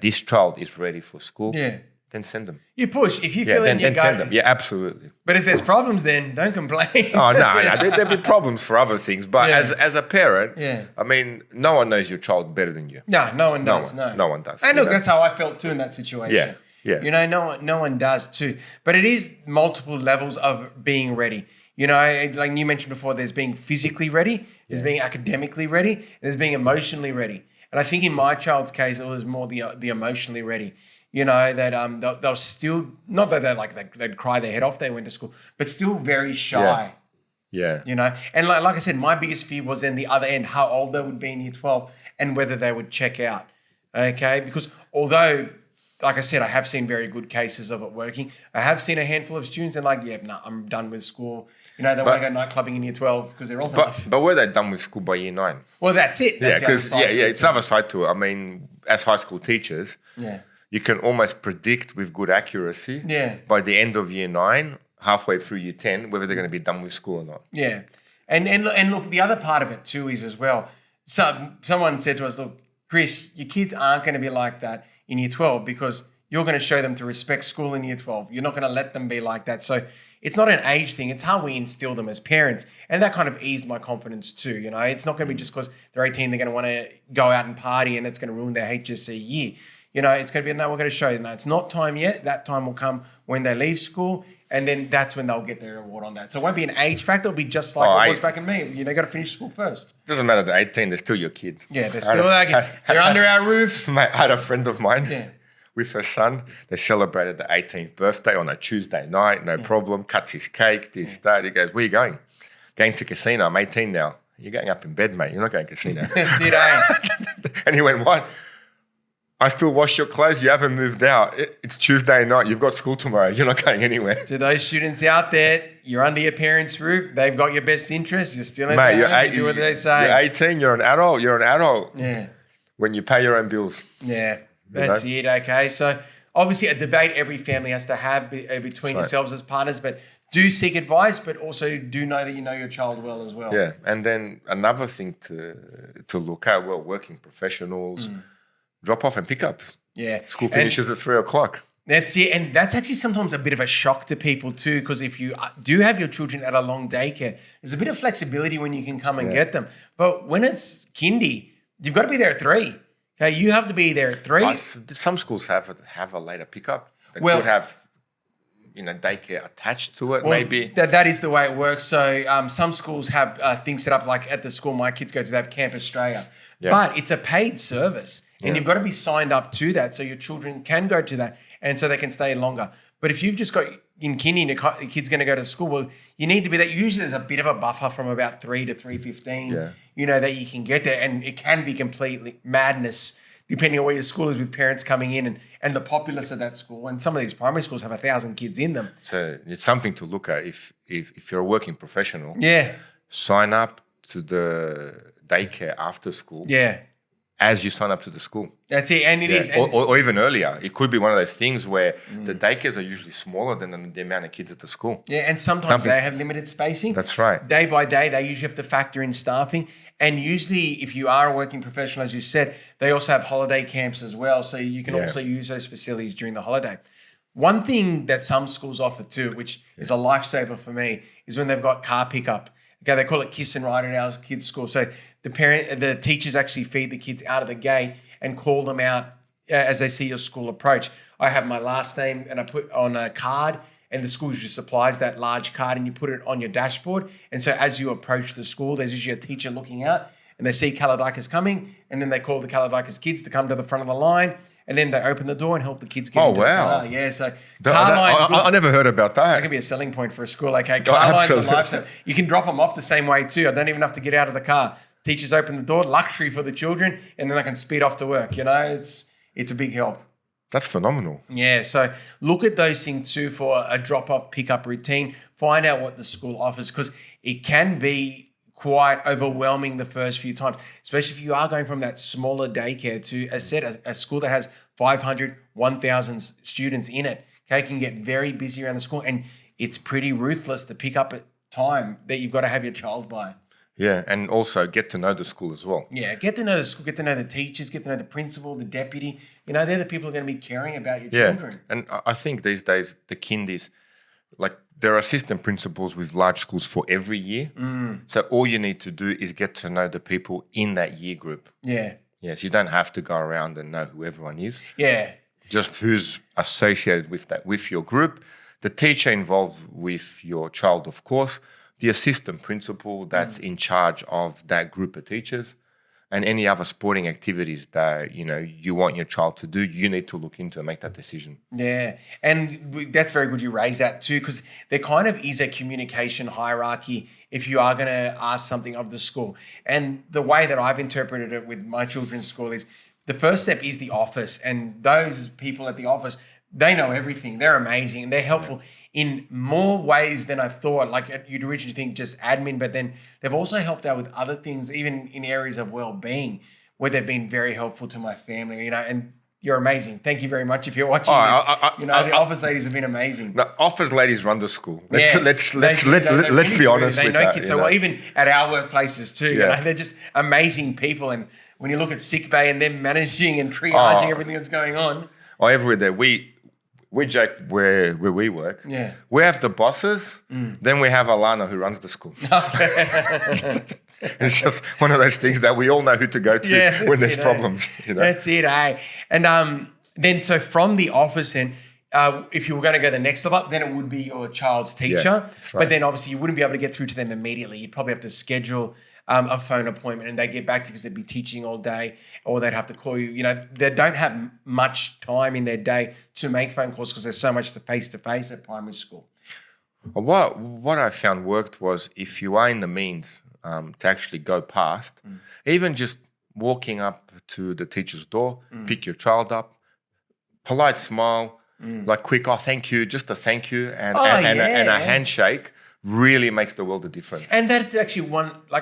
this child is ready for school, then send them. You push. If you feel it, you then go. send them. Yeah, absolutely. But if there's problems, then don't complain. Oh, no. There'll be problems for other things. But as a parent, I mean, no one knows your child better than you. No one does. No one does. And look, that's how I felt too in that situation. Yeah. No one does too. But it is multiple levels of being ready. Like you mentioned before, there's being physically ready, there's being academically ready, and there's being emotionally ready. And I think in my child's case, it was more the emotionally ready. That they'll still, not that they'd cry their head off, they went to school, but still very shy. Yeah. And like I said, my biggest fear was then the other end, how old they would be in year 12 and whether they would check out. Okay. Because although, like I said, I have seen very good cases of it working. I have seen a handful of students and I'm done with school. They want to go night clubbing in year 12 because they're old enough. But were they done with school by year 9? Well, that's it. That's it's the other side to it. I mean, as high school teachers, you can almost predict with good accuracy by the end of year 9, halfway through year 10, whether they're going to be done with school or not. Yeah. And look, the other part of it too is as well, someone said to us, look, Chris, your kids aren't going to be like that in year 12 because you're going to show them to respect school in year 12. You're not going to let them be like that. So it's not an age thing. It's how we instill them as parents. And that kind of eased my confidence too. It's not going to be just because they're 18, they're going to want to go out and party and it's going to ruin their HSC year. It's going to be, no, we're going to show you. No, it's not time yet. That time will come when they leave school. And then that's when they'll get their reward on that. So it won't be an age factor. It'll be just like it was back in me. You got to finish school first. Doesn't matter. They're 18. They're still your kid. Yeah, they're still they're under our roof. Mate, I had a friend of mine with her son. They celebrated the 18th birthday on a Tuesday night. No problem. Cuts his cake, this, that. He goes, where are you going? Going to casino. I'm 18 now. You're going up in bed, mate. You're not going to casino. And he went, what? I still wash your clothes. You haven't moved out. It's Tuesday night. You've got school tomorrow. You're not going anywhere. To those students out there, you're under your parents' roof. They've got your best interests. You're still in there. You do what they say. You're 18. You're an adult. You're an adult. Yeah. When you pay your own bills. Yeah. That's it. Okay. So obviously a debate every family has to have between yourselves as partners, but do seek advice, but also do know that you know your child well as well. Yeah. And then another thing to look at, working professionals, drop-off and pickups. Yeah. School finishes at 3 o'clock. That's and that's actually sometimes a bit of a shock to people too, because if you do have your children at a long daycare, there's a bit of flexibility when you can come and get them. But when it's kindy, you've got to be there at 3. Okay, you have to be there at 3. Some schools have a later pickup. They could have daycare attached to it, maybe. That is the way it works. So some schools have things set up, like at the school my kids go to, they have Camp Australia. Yeah. But it's a paid service. And you've got to be signed up to that so your children can go to that and so they can stay longer. But if you've just got in kindy and your kid's going to go to school, well, you need to be there. Usually there's a bit of a buffer from about 3 to 3:15, that you can get there. And it can be completely madness depending on where your school is, with parents coming in and the populace of that school. And some of these primary schools have 1,000 kids in them. So it's something to look at. If you're a working professional, sign up to the daycare after school. Yeah. As you sign up to the school. That's it. And it is. Or even earlier. It could be one of those things where the daycares are usually smaller than the amount of kids at the school. Yeah, and sometimes they have limited spacing. That's right. Day by day, they usually have to factor in staffing. And usually, if you are a working professional, as you said, they also have holiday camps as well. So you can also use those facilities during the holiday. One thing that some schools offer too, which is a lifesaver for me, is when they've got car pickup. Okay, they call it kiss and ride at our kids' school. So the teachers actually feed the kids out of the gate and call them out as they see your school approach. I have my last name and I put on a card, and the school just supplies that large card and you put it on your dashboard. And so as you approach the school, there's usually a teacher looking out and they see Kaladikas coming, and then they call the Kaladikas kids to come to the front of the line. And then they open the door and help the kids get into the car. Yeah, so car lines. I never heard about that. That could be a selling point for a school. Okay, car lines are lifesaver. You can drop them off the same way too. I don't even have to get out of the car. Teachers open the door, luxury for the children, and then I can speed off to work. It's a big help. That's phenomenal. Yeah, so look at those things too for a drop-off pickup routine. Find out what the school offers, because it can be quite overwhelming the first few times, especially if you are going from that smaller daycare to, as said, a school that has 500, 1,000 students in it. Okay, can get very busy around the school, and it's pretty ruthless to pick up at time that you've got to have your child by. Yeah, and also get to know the school as well. Yeah, get to know the school, get to know the teachers, get to know the principal, the deputy. They're the people who are going to be caring about your children. And I think these days the kindies, like there are assistant principals with large schools for every year. So all you need to do is get to know the people in that year group. Yeah. Yes, you don't have to go around and know who everyone is. Yeah. Just who's associated with your group. The teacher involved with your child, of course. The assistant principal that's in charge of that group of teachers, and any other sporting activities that you want your child to do, you need to look into and make that decision. Yeah, and that's very good you raise that too, because there kind of is a communication hierarchy if you are going to ask something of the school. And the way that I've interpreted it with my children's school is the first step is the office, and those people at the office, they know everything. They're amazing and they're helpful in more ways than I thought. Like you'd originally think just admin, but then they've also helped out with other things, even in areas of well-being, where they've been very helpful to my family. And you're amazing. Thank you very much if you're watching this. The office ladies have been amazing. The office ladies run the school. Let's be honest. They with know that, kids so well, even at our workplaces too. They're just amazing people. And when you look at sick bay and them managing and triaging everything that's going on. Every day we joke where we work. Yeah. We have the bosses, then we have Alana who runs the school. It's just one of those things that we all know who to go to when there's problems. That's it, eh? And then so from the office, and if you were going to go the next level up, then it would be your child's teacher. Yeah, that's right. But then obviously you wouldn't be able to get through to them immediately. You'd probably have to schedule a phone appointment, and they get back to you because they'd be teaching all day, or they'd have to call you. They don't have much time in their day to make phone calls because there's so much face-to-face at primary school. What I found worked was if you are in the means to actually go past, even just walking up to the teacher's door, pick your child up, polite smile, like quick, thank you, just a thank you and a handshake. Really makes the world a difference. And that's actually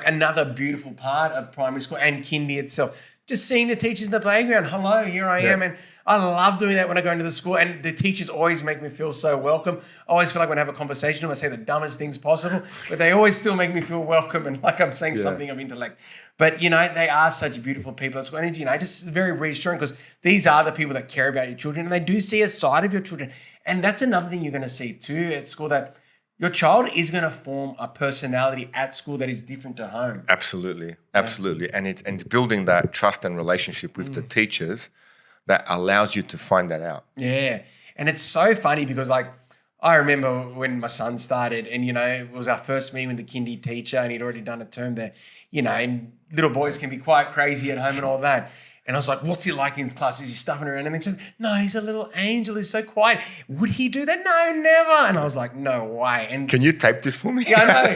another beautiful part of primary school and kindy itself. Just seeing the teachers in the playground. Hello, here I am. And I love doing that when I go into the school. And the teachers always make me feel so welcome. I always feel like when I have a conversation with them, I say the dumbest things possible, but they always still make me feel welcome and like I'm saying something of intellect. But, they are such beautiful people at school. And, just very reassuring because these are the people that care about your children and they do see a side of your children. And that's another thing you're going to see too at school, that your child is going to form a personality at school that is different to home. Absolutely. And it's building that trust and relationship with the teachers that allows you to find that out. Yeah. And it's so funny because I remember when my son started and, it was our first meeting with the kindy teacher and he'd already done a term there, and little boys can be quite crazy at home and all that. And I was like, what's he like in class? Is he stuffing around? And they said, no, he's a little angel. He's so quiet. Would he do that? No, never. And I was like, no way. And can you tape this for me? Yeah, I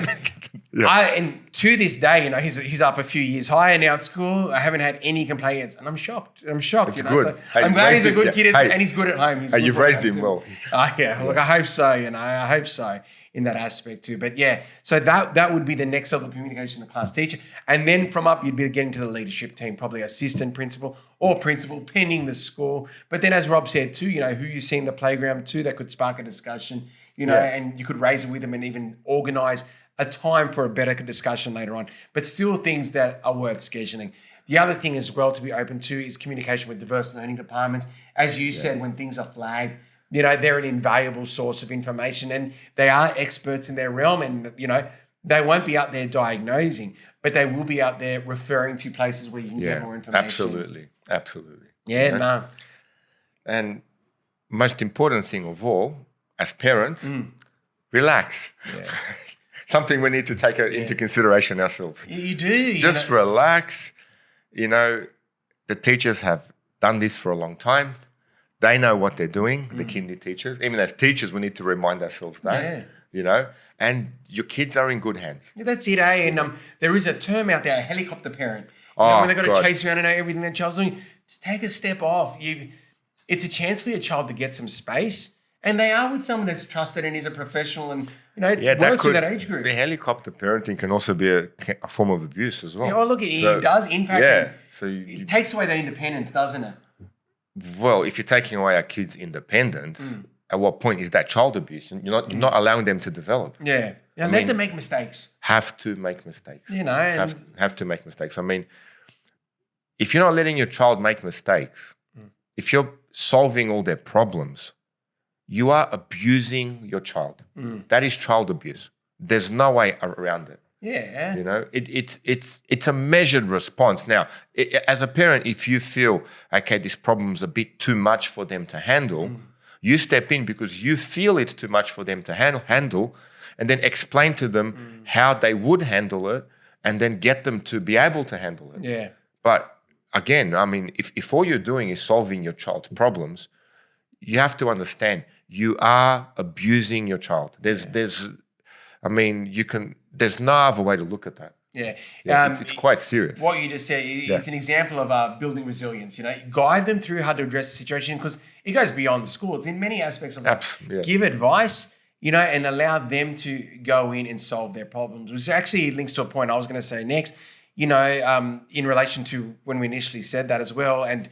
know. And to this day, he's up a few years higher now at school. I haven't had any complaints. And I'm shocked. It's good. So I'm glad he's a good kid and he's good at home. You've raised him well. Look, I hope so. I hope so in that aspect too. But so that would be the next level of communication, the class teacher. And then from up, you'd be getting to the leadership team, probably assistant principal or principal, pending the school. But then as Rob said too, who you see in the playground too, that could spark a discussion, and you could raise it with them and even organize a time for a better discussion later on. But still things that are worth scheduling. The other thing as well to be open to is communication with diverse learning departments. As you said, when things are flagged, they're an invaluable source of information and they are experts in their realm and, they won't be out there diagnosing, but they will be out there referring to places where you can get more information. Absolutely. Yeah, no. And most important thing of all, as parents, relax. Yeah. Something we need to take into consideration ourselves. You do. Just relax. The teachers have done this for a long time. They know what they're doing, the kindy teachers. Even as teachers, we need to remind ourselves that. and your kids are in good hands. Yeah, that's it, eh? And there is a term out there, a helicopter parent. When they've got to chase around and know everything their child's doing, just take a step off. It's a chance for your child to get some space, and they are with someone that's trusted and is a professional and works with that age group. The helicopter parenting can also be a form of abuse as well. Yeah, well, look, it does impact. Yeah, so it takes away that independence, doesn't it? Well, if you're taking away our kids' independence, at what point is that child abuse? You're not allowing them to develop. Yeah, let them make mistakes. Have to make mistakes. Have to make mistakes. I mean, if you're not letting your child make mistakes, if you're solving all their problems, you are abusing your child. That is child abuse. There's no way around it. Yeah. It's a measured response. Now, as a parent, if you feel, okay, this problem's a bit too much for them to handle, you step in because you feel it's too much for them to handle, and then explain to them how they would handle it, and then get them to be able to handle it. Yeah. But again, I mean, if all you're doing is solving your child's problems, you have to understand you are abusing your child. There's no other way to look at that. Yeah. It's quite serious. What you just said, it's an example of building resilience. Guide them through how to address the situation, because it goes beyond school. It's in many aspects of life. Give advice, and allow them to go in and solve their problems, which actually links to a point I was going to say next, in relation to when we initially said that as well, and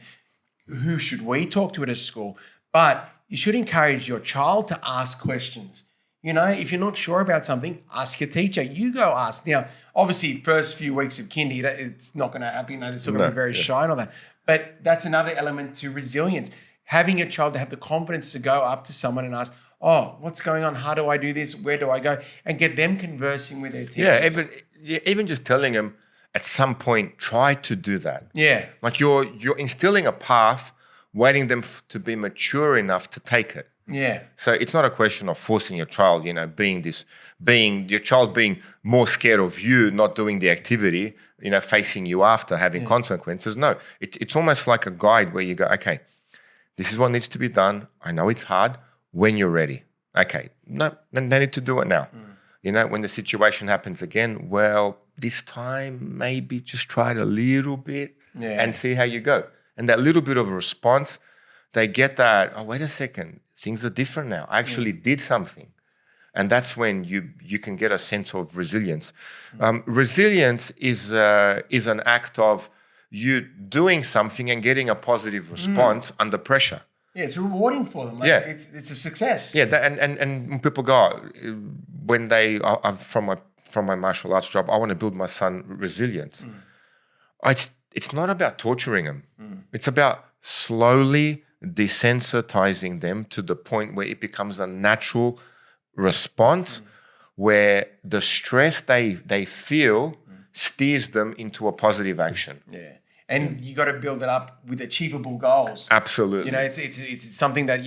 who should we talk to at a school? But you should encourage your child to ask questions. If you're not sure about something, ask your teacher. You go ask. Now, obviously, first few weeks of kindy, it's not going to happen. They're still going to be very shy and all that. But that's another element to resilience. Having your child to have the confidence to go up to someone and ask, oh, what's going on? How do I do this? Where do I go? And get them conversing with their teachers. Even just telling them at some point, try to do that. Yeah. Like you're instilling a path, waiting them to be mature enough to take it. Yeah. So it's not a question of forcing your child, being more scared of you not doing the activity, facing you after, having consequences. No, it's almost like a guide where you go, okay, this is what needs to be done. I know it's hard. When you're ready. Okay, no, they need to do it now. When the situation happens again, well, this time maybe just try it a little bit and see how you go. And that little bit of a response, they get that, oh, wait a second, things are different now. I actually did something. And that's when you can get a sense of resilience. Resilience is an act of you doing something and getting a positive response under pressure. Yeah, it's rewarding for them. It's a success. Yeah, and people go, when from my martial arts job, I want to build my son resilience. It's not about torturing him. It's about slowly desensitizing them to the point where it becomes a natural response where the stress they feel steers them into a positive action. Yeah. And you got to build it up with achievable goals. Absolutely. It's something that,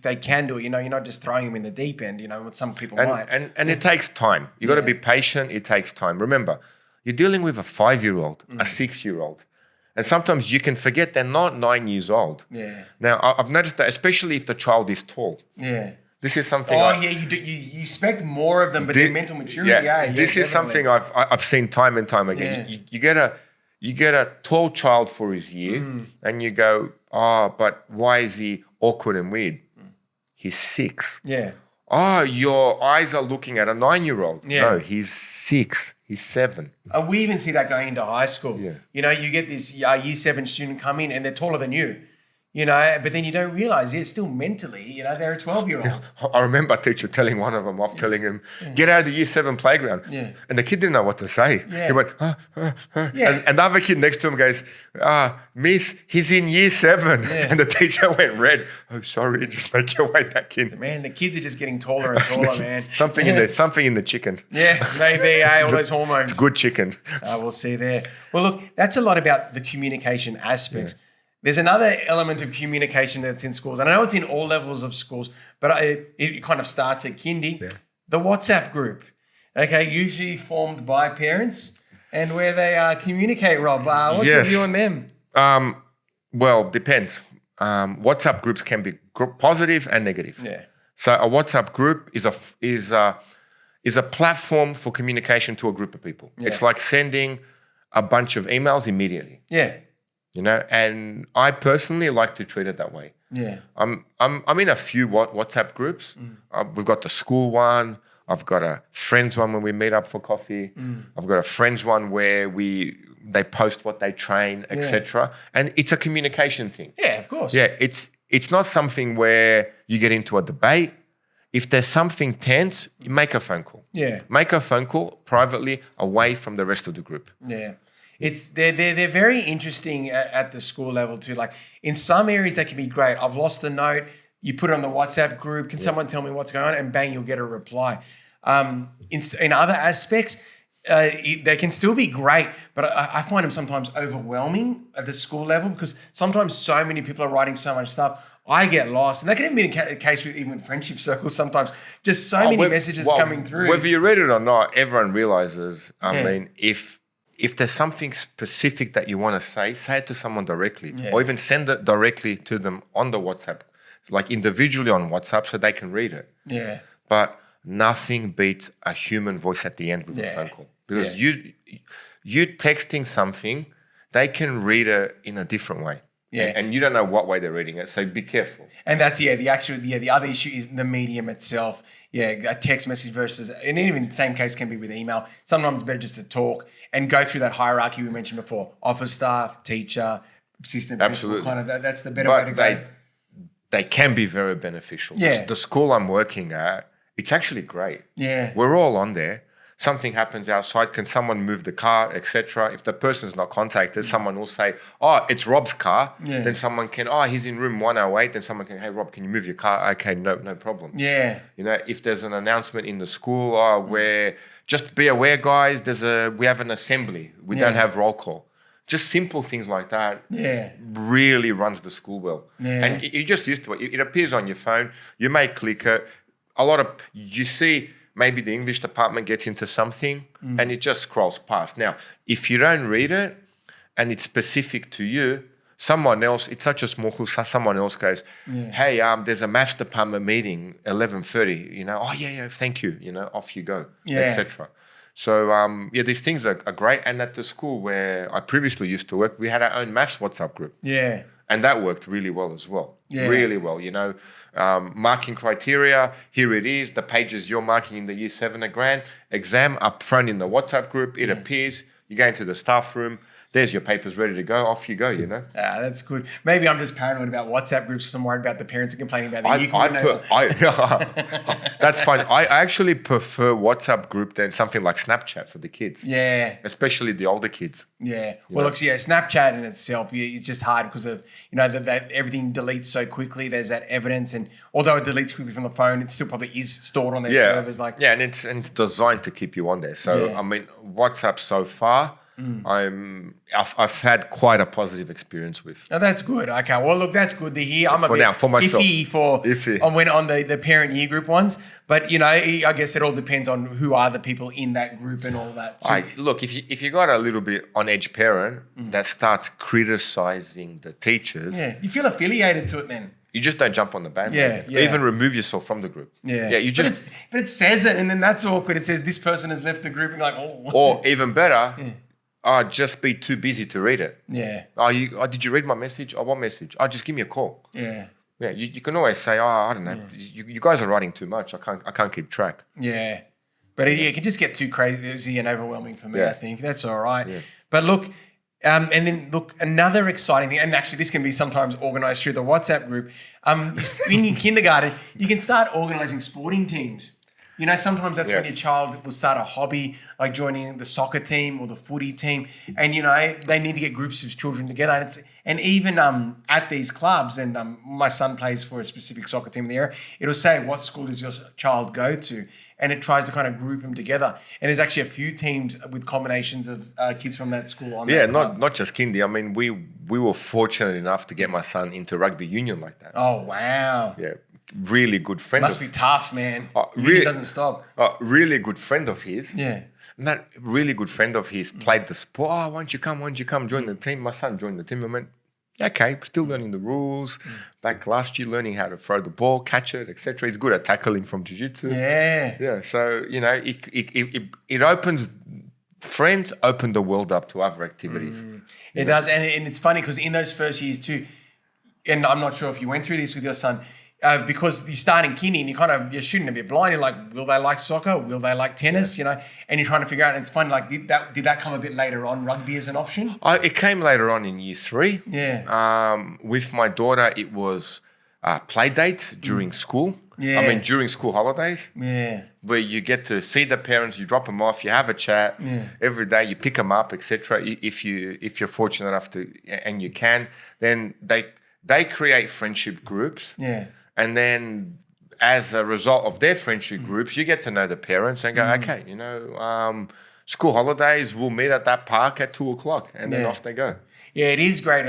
they can do. You're not just throwing them in the deep end, what some people might. And it takes time. You got to be patient. It takes time. Remember, you're dealing with a 5-year-old, a 6-year-old. And sometimes you can forget they're not 9 years old. Yeah. Now, I've noticed that, especially if the child is tall. Yeah. This is something. You expect more of them, but their mental maturity. This is something I've seen time and time again. Yeah. You get a tall child for his year, and you go, but why is he awkward and weird? He's 6. Yeah. Your eyes are looking at a 9-year-old. Yeah. No, he's 6. He's 7. We even see that going into high school. Yeah. You get this year 7 student come in and they're taller than you. But then you don't realize still mentally, they're a 12-year-old. I remember a teacher telling one of them off, telling him, get out of the year 7 playground. Yeah. And the kid didn't know what to say. Yeah. He went, Yeah. And the other kid next to him goes, miss, he's in year 7. Yeah. And the teacher went red. Oh, sorry, just make your way back in. Man, the kids are just getting taller and taller, man. Something in the chicken. Yeah, maybe, all those hormones. It's good chicken. We'll see there. Well, look, that's a lot about the communication aspects. Yeah. There's another element of communication that's in schools. And I know it's in all levels of schools, but it kind of starts at kindy. Yeah. The WhatsApp group, usually formed by parents and where they communicate, Rob. What's your view on them? Well, depends. WhatsApp groups can be positive and negative. Yeah. So a WhatsApp group is a platform for communication to a group of people. Yeah. It's like sending a bunch of emails immediately. Yeah. And I personally like to treat it that way. Yeah. I'm in a few WhatsApp groups. We've got the school one. I've got a friends one when we meet up for coffee. I've got a friends one where they post what they train, etc. And it's a communication thing. Yeah, of course. Yeah, it's not something where you get into a debate. If there's something tense, you make a phone call. Yeah. Make a phone call privately away from the rest of the group. Yeah. They're very interesting at the school level too. Like in some areas they can be great. I've lost a note. You put it on the WhatsApp group. Can someone tell me what's going on? And bang, you'll get a reply. In other aspects, they can still be great, but I find them sometimes overwhelming at the school level because sometimes so many people are writing so much stuff. I get lost, and that can even be the case with even friendship circles. Sometimes just so many messages coming through. Whether you read it or not, everyone realizes. I mean, if there's something specific that you want to say it to someone directly, or even send it directly to them on the WhatsApp, like individually on WhatsApp, so they can read it. Yeah. But nothing beats a human voice at the end with a phone call, because you texting something, they can read it in a different way. Yeah. And you don't know what way they're reading it, so be careful. And that's the other issue is the medium itself. Yeah, a text message versus, and even the same case can be with email. Sometimes it's better just to talk and go through that hierarchy we mentioned before: office staff, teacher, assistant principal. Kind of that's the better way to go. They can be very beneficial. Yeah. The school I'm working at, it's actually great. Yeah. We're all on there. Something happens outside, can someone move the car, etc. If the person's not contacted, someone will say, oh, it's Rob's car. Yeah. Then someone can, he's in room 108. Then someone can, hey, Rob, can you move your car? Okay, no problem. Yeah. If there's an announcement in the school where, just be aware, guys, we have an assembly. We don't have roll call. Just simple things like that really runs the school well. Yeah. And you're just used to it. It appears on your phone. You may click it. You see... Maybe the English department gets into something and it just scrolls past. Now, if you don't read it and it's specific to you, someone else, it's such a small clue, someone else goes, hey, there's a maths department meeting, 11:30, thank you, off you go, etc. So, these things are great. And at the school where I previously used to work, we had our own maths WhatsApp group. Yeah. And that worked really well as well. Yeah. Really well. Marking criteria, here it is. The pages you're marking in the Year 7 exam up front in the WhatsApp group. It appears. You go into the staff room. There's your papers ready to go. Off you go, That's good. Maybe I'm just paranoid about WhatsApp groups. I'm worried about the parents complaining about the year coordinator. That's fine. I actually prefer WhatsApp group than something like Snapchat for the kids. Yeah. Especially the older kids. Yeah. Well, look, Snapchat in itself, it's just hard because of, that everything deletes so quickly. There's that evidence. And although it deletes quickly from the phone, it still probably is stored on their servers. And it's designed to keep you on there. So, WhatsApp so far, I've had quite a positive experience with. Oh, that's good. Okay. Well, look, that's good to hear. I'm for myself. iffy on the parent year group ones, but I guess it all depends on who are the people in that group and all that. So, look, if you got a little bit on edge parent that starts criticizing the teachers, you feel affiliated to it then. You just don't jump on the bandwagon. Yeah. Even remove yourself from the group. Yeah. You just. But it says it, and then that's awkward. It says this person has left the group, and like, oh. Or even better. Just be too busy to read it. Yeah. Did you read my message? What message? Just give me a call. Yeah. Yeah, you can always say, I don't know. Yeah. You guys are writing too much. I can't keep track. Yeah. But it can just get too crazy and overwhelming for me, I think. That's all right. Yeah. But look, and then look, another exciting thing, and actually this can be sometimes organised through the WhatsApp group. In your kindergarten, you can start organising sporting teams. Sometimes that's when your child will start a hobby, like joining the soccer team or the footy team, and they need to get groups of children together. And even at these clubs, and my son plays for a specific soccer team in the area, it'll say, what school does your child go to? And it tries to kind of group them together. And there's actually a few teams with combinations of kids from that school on. Yeah, not just Kindy. I mean, we were fortunate enough to get my son into rugby union like that. Oh, wow. Yeah. Really good friend. Must be tough, man. Really doesn't stop. Really good friend of his. Yeah. And that really good friend of his played the sport. Why don't you come join the team? My son joined the team. I went, Okay, still learning the rules. Back last year, learning how to throw the ball, catch it, etc. He's good at tackling from jiu-jitsu. Yeah. Yeah. So, it opens, friends open the world up to other activities. It does. And it's funny because in those first years too, and I'm not sure if you went through this with your son, because you start in kindy and you're shooting a bit blind. You're like, will they like soccer? Will they like tennis? And you're trying to figure out. And it's funny. Like, did that come a bit later on? Rugby as an option? It came later on in year 3. Yeah. With my daughter, it was play dates during school. Yeah. I mean, during school holidays. Yeah. Where you get to see the parents, you drop them off, you have a chat every day, you pick them up, etc. If you're fortunate enough to, and you can, then they create friendship groups. Yeah. And then as a result of their friendship groups, you get to know the parents and go, okay, school holidays, we'll meet at that park at 2:00, and then off they go. Yeah, it is great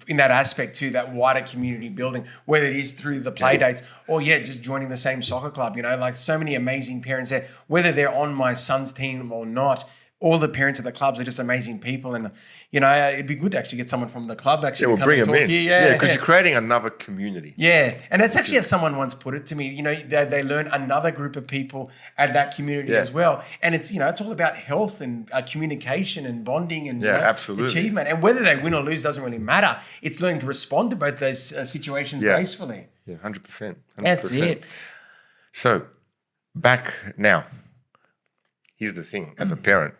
in that aspect too, that wider community building, whether it is through the play dates or just joining the same soccer club, like so many amazing parents there, whether they're on my son's team or not. All the parents at the clubs are just amazing people, and it'd be good to actually get someone from the club actually. We'll bring them in. Yeah, because you're creating another community. Yeah, and that's actually how someone once put it to me. They learn another group of people at that community as well, and it's it's all about health and communication and bonding and absolutely. achievement. And whether they win or lose doesn't really matter. It's learning to respond to both those situations gracefully. Yeah, 100%. That's it. So back now, here's the thing: as a parent.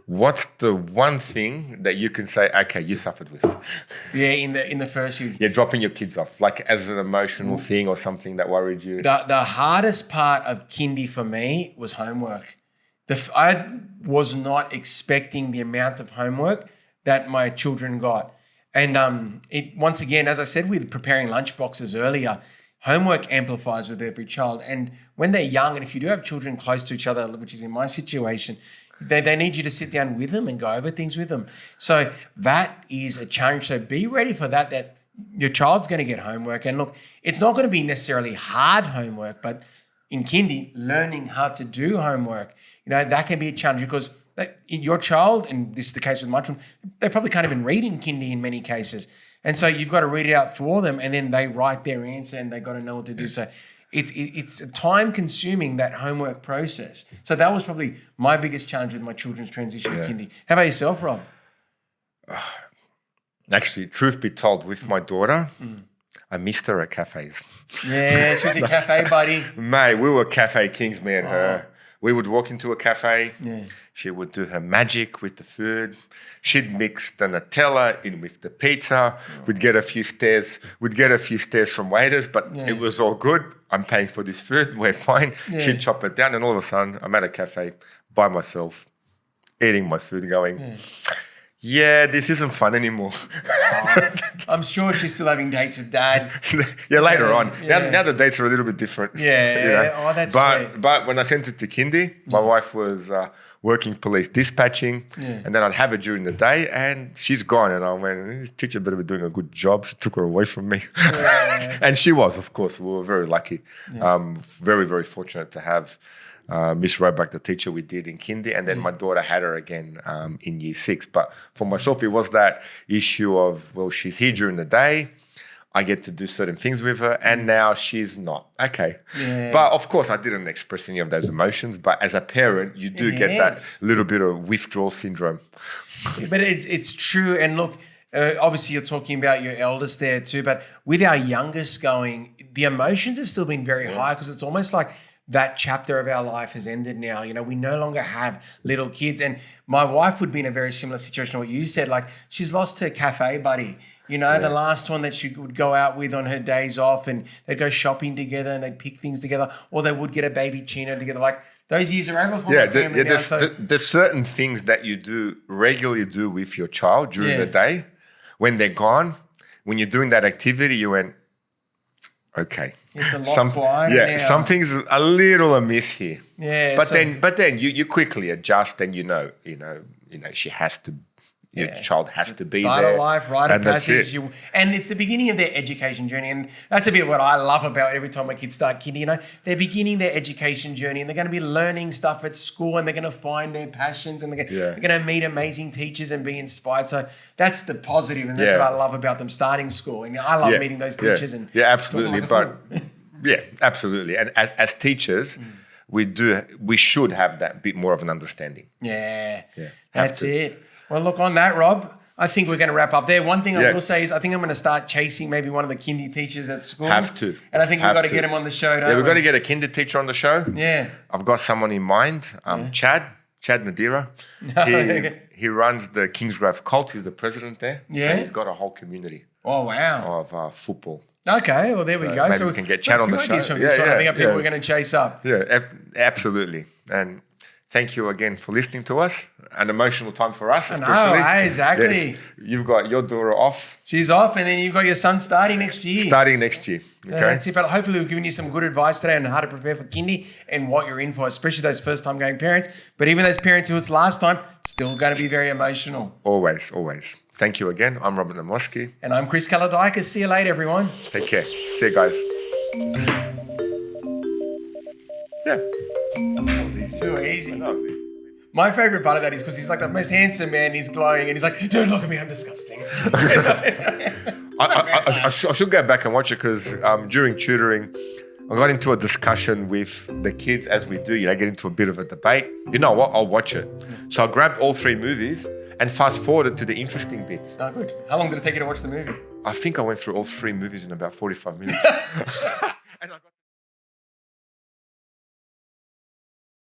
What's the one thing that you can say, okay, you suffered with? Yeah, in the first year. Yeah, dropping your kids off, like as an emotional thing or something that worried you. The hardest part of kindy for me was homework. I was not expecting the amount of homework that my children got. And once again, as I said with preparing lunch boxes earlier, homework amplifies with every child. And when they're young, and if you do have children close to each other, which is in my situation, they need you to sit down with them and go over things with them. So that is a challenge. So be ready for that your child's going to get homework. And look, it's not going to be necessarily hard homework, but in kindy, learning how to do homework, that can be a challenge because your child, and this is the case with my children, they probably can't even read in kindy in many cases. And so you've got to read it out for them, and then they write their answer and they've got to know what to do. So it's time consuming, that homework process. So that was probably my biggest challenge with my children's transition to kindy. How about yourself, Rob? Actually, truth be told, with my daughter, I missed her at cafes. Yeah, she was a cafe buddy. Mate, we were cafe kings, me and her. We would walk into a cafe. Yeah. She would do her magic with the food. She'd mix the Nutella in with the pizza. We'd get a few stares. We'd get a few stares from waiters, but it was all good. I'm paying for this food. We're fine. Yeah. She'd chop it down, and all of a sudden, I'm at a cafe by myself, eating my food, going, yeah, this isn't fun anymore. I'm sure she's still having dates with dad. Later on. Now the dates are a little bit different. Yeah. Oh, that's sweet. But when I sent it to kindy, my wife was working police dispatching, and then I'd have her during the day, and she's gone. And I went, this teacher better be doing a good job. She took her away from me. Yeah. And she was, of course. We were very lucky. Very, very fortunate to have Miss Roebuck, the teacher we did in kindy, and then my daughter had her again in year 6. But for myself, it was that issue of, well, she's here during the day. I get to do certain things with her, and now she's not. Okay. Yeah. But of course, I didn't express any of those emotions. But as a parent, you do get that little bit of withdrawal syndrome. But it's true. And look, obviously you're talking about your eldest there too, but with our youngest going, the emotions have still been very high because it's almost like that chapter of our life has ended now. We no longer have little kids. And my wife would be in a very similar situation to what you said. Like, she's lost her cafe buddy. The last one that she would go out with on her days off, and they'd go shopping together and they'd pick things together, or they would get a baby chino together. Like, those years are over for my family now. There's certain things that you regularly do with your child during the day. When they're gone, when you're doing that activity, you went, okay. It's a lot quieter now. Something's a little amiss here. Yeah. But then you quickly adjust, and you know she has to Your child has to be Start there. a life, write a and that's passage. it. And it's the beginning of their education journey. And that's a bit what I love about every time my kids start kindy. You know, they're beginning their education journey and they're going to be learning stuff at school and they're going to find their passions and they're going to meet amazing teachers and be inspired. So that's the positive, and that's what I love about them starting school. And I love meeting those teachers. And absolutely. Absolutely. And as teachers, we should have that bit more of an understanding. That's it. Well, look, on that, Rob, I think we're going to wrap up there. One thing I will say is I think I'm going to start chasing maybe one of the kindy teachers at school. Have to. And I think we've got to get him on the show, don't we? We've got to get a kindy teacher on the show. Yeah. I've got someone in mind, Chad Nadira. He runs the Kingsgrove cult. He's the president there. Yeah. So he's got a whole community of football. Okay, well, there we go. Maybe so we can get Chad on the show. From this one. I think are people we're going to chase up. Yeah, absolutely. And thank you again for listening to us. An emotional time for us, especially. Exactly. Yes. You've got your daughter off. She's off, and then you've got your son starting next year. Okay. That's it. But hopefully we've given you some good advice today on how to prepare for kindy and what you're in for, especially those first-time going parents. But even those parents who it's last time, still going to be very emotional. Always. Thank you again. I'm Robert Namoski. And I'm Chris Kaladikis. See you later, everyone. Take care. See you guys. Yeah. Too easy. My favorite part of that is because he's like the most handsome man. He's glowing and he's like, don't look at me, I'm disgusting. I should go back and watch it because during tutoring, I got into a discussion with the kids as we do. Get into a bit of a debate. You know what? I'll watch it. So I grabbed all 3 movies and fast forwarded to the interesting bits. Oh, good. How long did it take you to watch the movie? I think I went through all 3 movies in about 45 minutes.